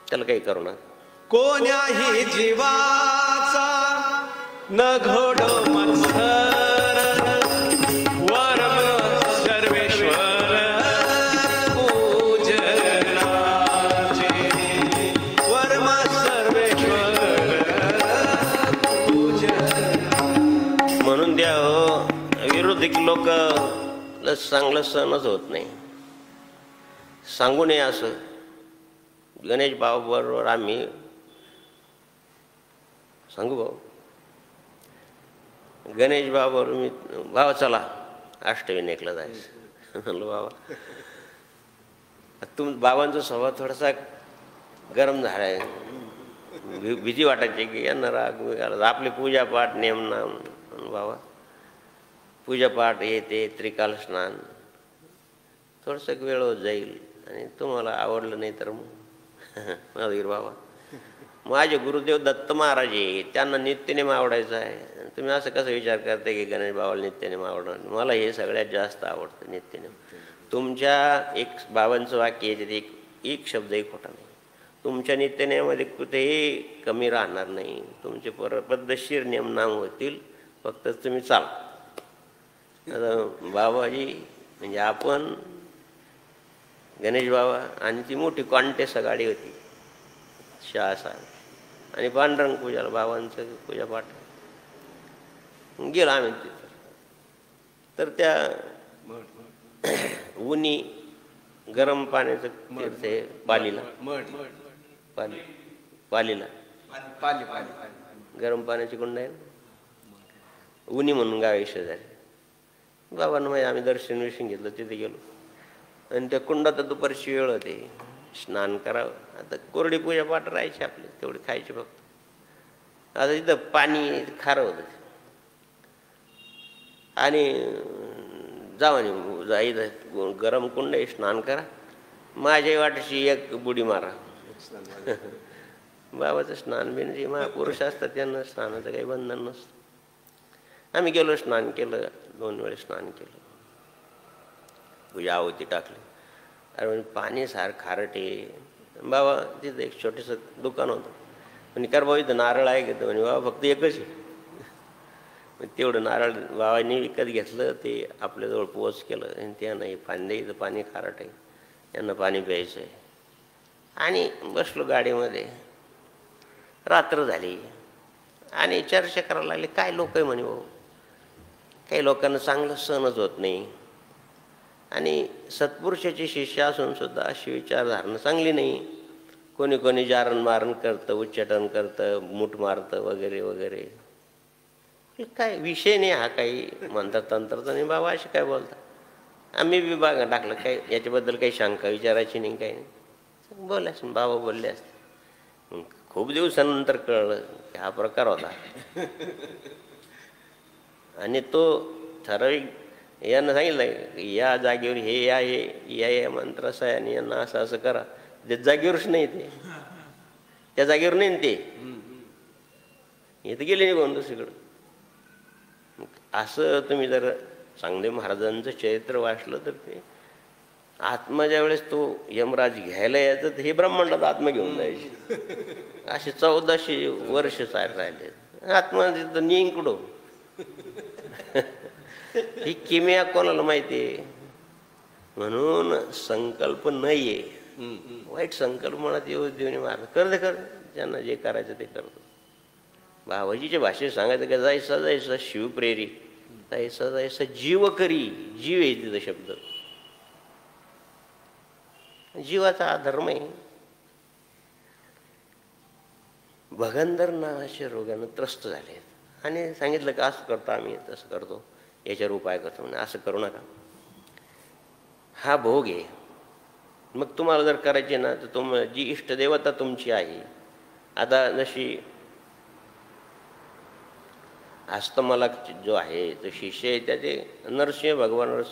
त्याला काही करू नका. कोण्याही जीवाचा न घोड मत्सर वर्म सर्वेश्वर पूजनाचे वर्म सर्वेश्वर म्हणून द्या हो, विरोधिक लोक चांगलं सहनच होत नाही. सांगू नये असं. गणेश भावाबरोबर आम्ही सांगू भाऊ, गणेश बाबाबरोबर मी भावा चला अष्टविनायकला जायचं. म्हणलं बाबा बाबांचा स्वभाव थोडासा गरम झाला आहे. भीती वाटायची की यांना राग. आपली पूजापाठ नेमनाम, बाबा पूजापाठ येते, त्रिकाल स्नान, थोडंसं वेळ होत जाईल आणि तुम्हाला आवडलं नाही तर मग बाबा माझे गुरुदेव दत्त महाराज आहे, त्यांना नित्यनेम आवडायचा आहे. तुम्ही असं कसं विचार करता की गणेश बाबाला नित्यनेम आवडणार? मला हे सगळ्यात जास्त आवडतं नित्यनेम. तुमच्या एक बाबांचं वाक्य आहे त्यात एक शब्दही खोटा नाही. तुमच्या नित्यनेमामध्ये कुठेही कमी राहणार नाही. तुमचे पद्धतशीर नेमनाम होतील, फक्त तुम्ही चाल. आता बाबाजी म्हणजे आपण, गणेश बाबा आणि ती मोठी कॉन्टेस्ट गाडी होती शाळा आणि पांडुरंग पूजाला बाबांचं पूजापाठ. गेलो आम्ही तिथं. तर त्या उन्ही गरम पाण्याचं तीर्थ आहे पालीला, पालीला गरम पाण्याची कुंड आहे, उन्ही म्हणून गाव शेजारी. बाबांना माहिती, आम्ही दर्शन विषय घेतलं, तिथे गेलो आणि त्या कुंडात दुपारची वेळ होते, स्नान करावं. आता कोरडी पूजा पाठ राहायची आपली, तेवढी खायची फक्त. आता तिथं पाणी खारं होतं आणि जाऊ इथं गरम कुंड आहे, स्नान करा. माझ्या वाटेची एक बुडी मारा. बाबाचं स्नान बिन जे महापुरुष असतात त्यांना स्नानाचं काही बंधन नसतं. आम्ही गेलो, स्नान केलं, 2 वेळेस स्नान केलं, पूजा आहुती टाकली. अरे म्हणजे पाणी सारखं खारट आहे. बाबा तिथं एक छोटंसं दुकान होतं. म्हणजे कर बाबा इथं नारळ आहे घेतो म्हणजे बाबा फक्त एकच आहे. तेवढं नारळ बाबांनी विकत घेतलं, ते आपल्याजवळ पोच केलं आणि त्यानं हे फांदे इथं पाणी खारट आहे, यांना पाणी प्यायचं आहे. आणि बसलो गाडीमध्ये. रात्र झाली आणि चर्चा करायला लागली. काय लोक आहे म्हणे भाऊ, काही लोकांना चांगलं सहनच होत नाही आणि सत्पुरुषाची शिष्य असून सुद्धा अशी विचारधारणा चांगली नाही. कोणी कोणी जारण मारण करतं, उच्चाटन करतं, मूठ मारतं वगैरे वगैरे. काय विषय नाही हा, काही म्हणतात तंत्राचा नाही. बाबा असे काय बोलतात. आम्ही विभाग टाकलं, काय याच्याबद्दल काही शंका विचारायची नाही, काही नाही. बोलायचं. बाबा बोलले असते. खूप दिवसानंतर कळलं की हा प्रकार होता. आणि तो ठराविक यांना सांगितलं या जागेवर हे या मंत्र असा आहे आणि यांना असं असं करा. ते जागेवरच नाही, ते त्या जागेवर नाही ते इथं गेले निघून दुसरीकडं. असं तुम्ही जर चांगदेव महाराजांचं चरित्र वाचलं तर ते आत्मा ज्या वेळेस तो यमराज घ्यायला यायचं तर हे ब्रह्मांडात आत्मा घेऊन जायचे. असे 1400 वर्ष राहिले. आत्मा तिथं निंकडो. ही किमया कोणाला माहिती आहे. म्हणून संकल्प नाहीये. वाईट संकल्प मनात येऊ देऊन मार कर ज्यांना जे करायचं ते करतो. बाबाजीच्या भाषेत सांगायचं का जायचा जायचा शिवप्रेरी, जायचा जायचा जीव करी. जीव आहे तिथं शब्द. जीवाचा हा धर्म आहे. भगंदर नावाच्या रोगानं त्रस्त झाले आणि सांगितलं का असं करतो आम्ही, तसं करतो, याच्यावर उपाय करतो. म्हणजे असं करू नका, हा भोग आहे. मग तुम्हाला जर करायचे ना तर जी इष्टदेवता तुमची आहे, आता जशी हस्तमलक जो आहे तो शिष्य आहे, त्याचे नरसिंह भगवानवर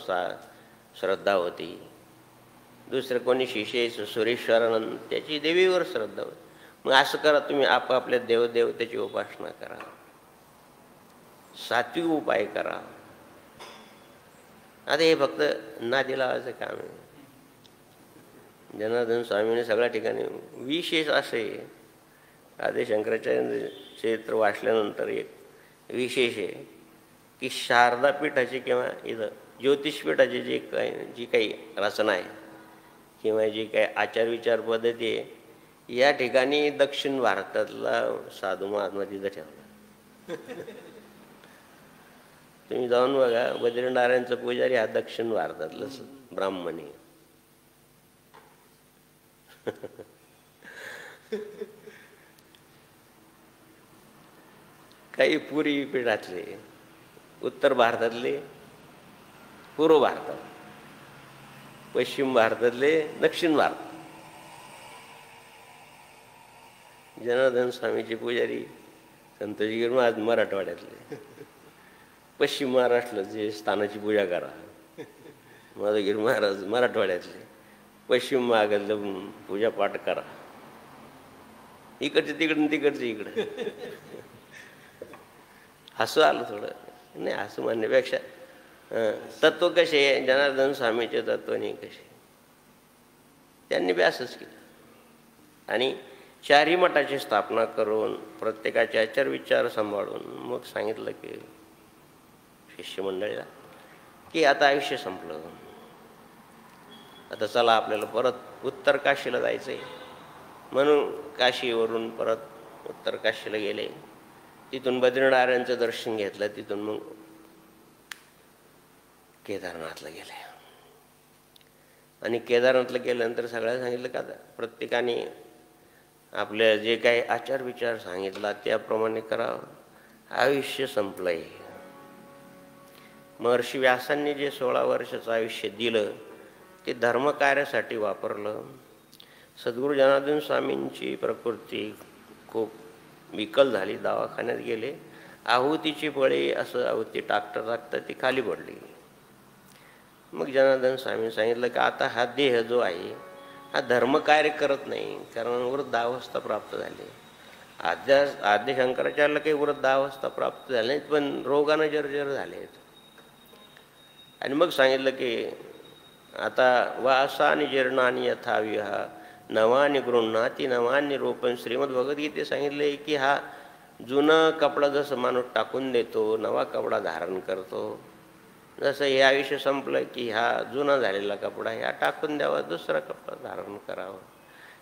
श्रद्धा होती. दुसरं कोणी शिष्य आहे सुरेश्वरानंद, त्याची देवीवर श्रद्धा होती. मग असं करा तुम्ही आपापल्या देवदेवतेची उपासना करा, सात्विक उपाय करा. आता हे फक्त नादी लावायचं काम आहे. जनार्दन स्वामीने सगळ्या ठिकाणी विशेष असे आदी शंकराचार्य चरित्र वाचल्यानंतर एक विशेष आहे की शारदा पीठाची किंवा इथं ज्योतिषपीठाची जी काही रचना आहे किंवा जी काही आचारविचार पद्धती आहे, या ठिकाणी दक्षिण भारतातला साधू महात्मा तिथं ठेवला. तुम्ही जाऊन बघा, बद्रीनारायणचा पुजारी हा दक्षिण भारतातला ब्राह्मणी. काही पुरी पीठातले, उत्तर भारतातले पूर्व भारतात, पश्चिम भारतातले दक्षिण भारत. जनार्दन स्वामीचे पुजारी संतोषगिरी महाराज मराठवाड्यातले, पश्चिम महाराष्ट्रात जे स्थानाची पूजा करा. माधवगिरी महाराज मराठवाड्यातले, पश्चिम महागातलं पूजापाठ करा. इकडचे तिकडे तिकडचे इकडे. हसू आलं थोडं. नाही, हसू म्हणण्यापेक्षा तत्व कसे आहे, जनार्दन स्वामीचे तत्व नाही कसे, त्यांनी बी असंच केलं. आणि चारही मठाची स्थापना करून प्रत्येकाचे आचार विचार सांभाळून मग सांगितलं की शिष्यमंडळीला की आता आयुष्य संपलं, आता चला आपल्याला परत उत्तर काशीला जायचं आहे. म्हणून काशीवरून परत उत्तर काशीला गेले. तिथून बद्रीनारायणचं दर्शन घेतलं. तिथून मग केदारनाथला गेले. आणि केदारनाथला गेल्यानंतर सगळ्यांना सांगितलं का प्रत्येकाने आपल्या जे काही आचार विचार सांगितला त्याप्रमाणे करावं, आयुष्य संपलंय. महर्षी व्यासांनी जे 16 वर्षाचं आयुष्य दिलं ते धर्मकार्यासाठी वापरलं. सद्गुरू जनार्दन स्वामींची प्रकृती खूप विकल झाली, दवाखान्यात गेले. आहुतीची बळी असं आहुती टाकता ती खाली पडली. मग जनार्दन स्वामींनी सांगितलं की आता हा देह जो आहे हा धर्मकार्य करत नाही, कारण वृद्धावस्था प्राप्त झाली. आद्य शंकराचार्याला काही वृद्धावस्था प्राप्त झाली नाही, पण रोगानं जर्जर झाले. आणि मग सांगितलं की आता वासानी जीर्णानी यथाविहा नवानी गृह्णाती नवानी रोपण. श्रीमद भगवद्गीतेत सांगितले की हा जुनं कपडा जसं माणूस टाकून देतो, नवा कपडा धारण करतो, जसं हे आयुष्य संपलं की हा जुना झालेला कपडा ह्या टाकून द्यावा, दुसरा कपडा धारण करावा.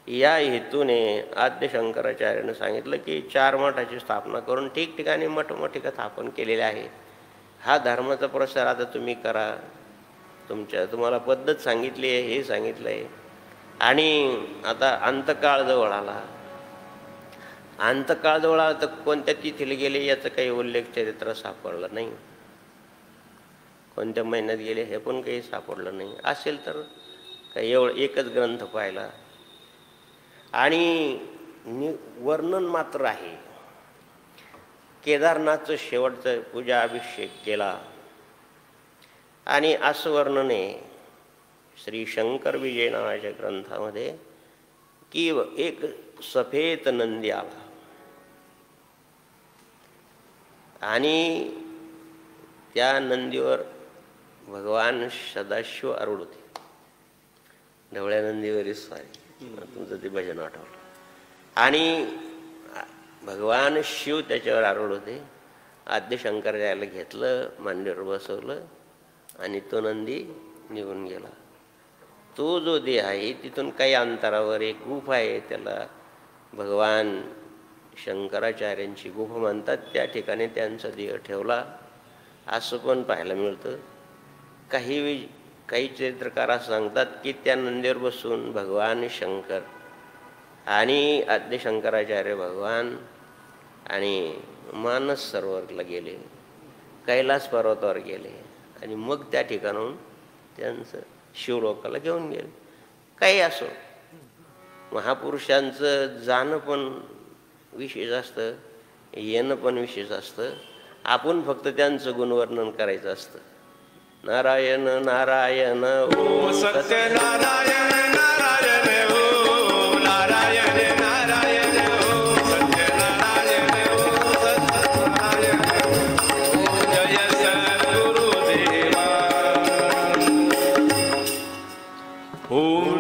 या हेतूने आद्य शंकराचार्यानं सांगितलं की 4 मठाची स्थापना करून ठिकठिकाणी मठमठिका स्थापन केलेले आहे. हा धर्माचा प्रसार आता तुम्ही करा. तुम्हाला पद्धत सांगितली आहे, हे सांगितलं आहे. आणि आता अंतकाळ जवळ आला. अंतकाळ जवळ आला तर कोणत्या तिथीला गेले याचा काही उल्लेख चरित्र सापडला नाही. कोणत्या महिन्यात गेले हे पण काही सापडलं नाही. असेल तर काही एकच ग्रंथ पाहिला आणि वर्णन मात्र आहे. केदारनाथचं शेवटचं पूजा अभिषेक केला आणि असं वर्णन आहे श्री शंकर विजय नावाच्या ग्रंथामध्ये की एक सफेद नंदी आला आणि त्या नंदीवर भगवान सदाशिव आरूढ होते. ढवळ्या नंदीवरील स्वारी, तुमचं ते भजन आठवलं. आणि भगवान शिव त्याच्यावर आरूढ होते. आद्य शंकराचार्याला घेतलं, मांडीवर बसवलं आणि तो नंदी निघून गेला. तो जो देह आहे तिथून काही अंतरावर एक गुफा आहे, त्याला भगवान शंकराचार्यांची गुफा म्हणतात. त्या ठिकाणी त्यांचा देह ठेवला असं पण पाहायला मिळतं. काही चरित्रकार असं सांगतात की त्या नंदीवर बसून भगवान शंकर आणि आद्य शंकराचार्य भगवान आणि मानस सरोवरला गेले, कैलास पर्वतावर गेले आणि मग त्या ठिकाणाहून त्यांचं शिवलोकाला घेऊन गेले. काही असो, महापुरुषांचं जाणं पण विशेष असतं, येणं पण विशेष असतं. आपण फक्त त्यांचं गुणवर्णन करायचं असतं. नारायण नारायण ओम सत्यनारायण नारायण ओम नारायण नारायण ओम सत्यनारायण ओम सत्यनारायण ओम जय सद्गुरुदेवा. ओम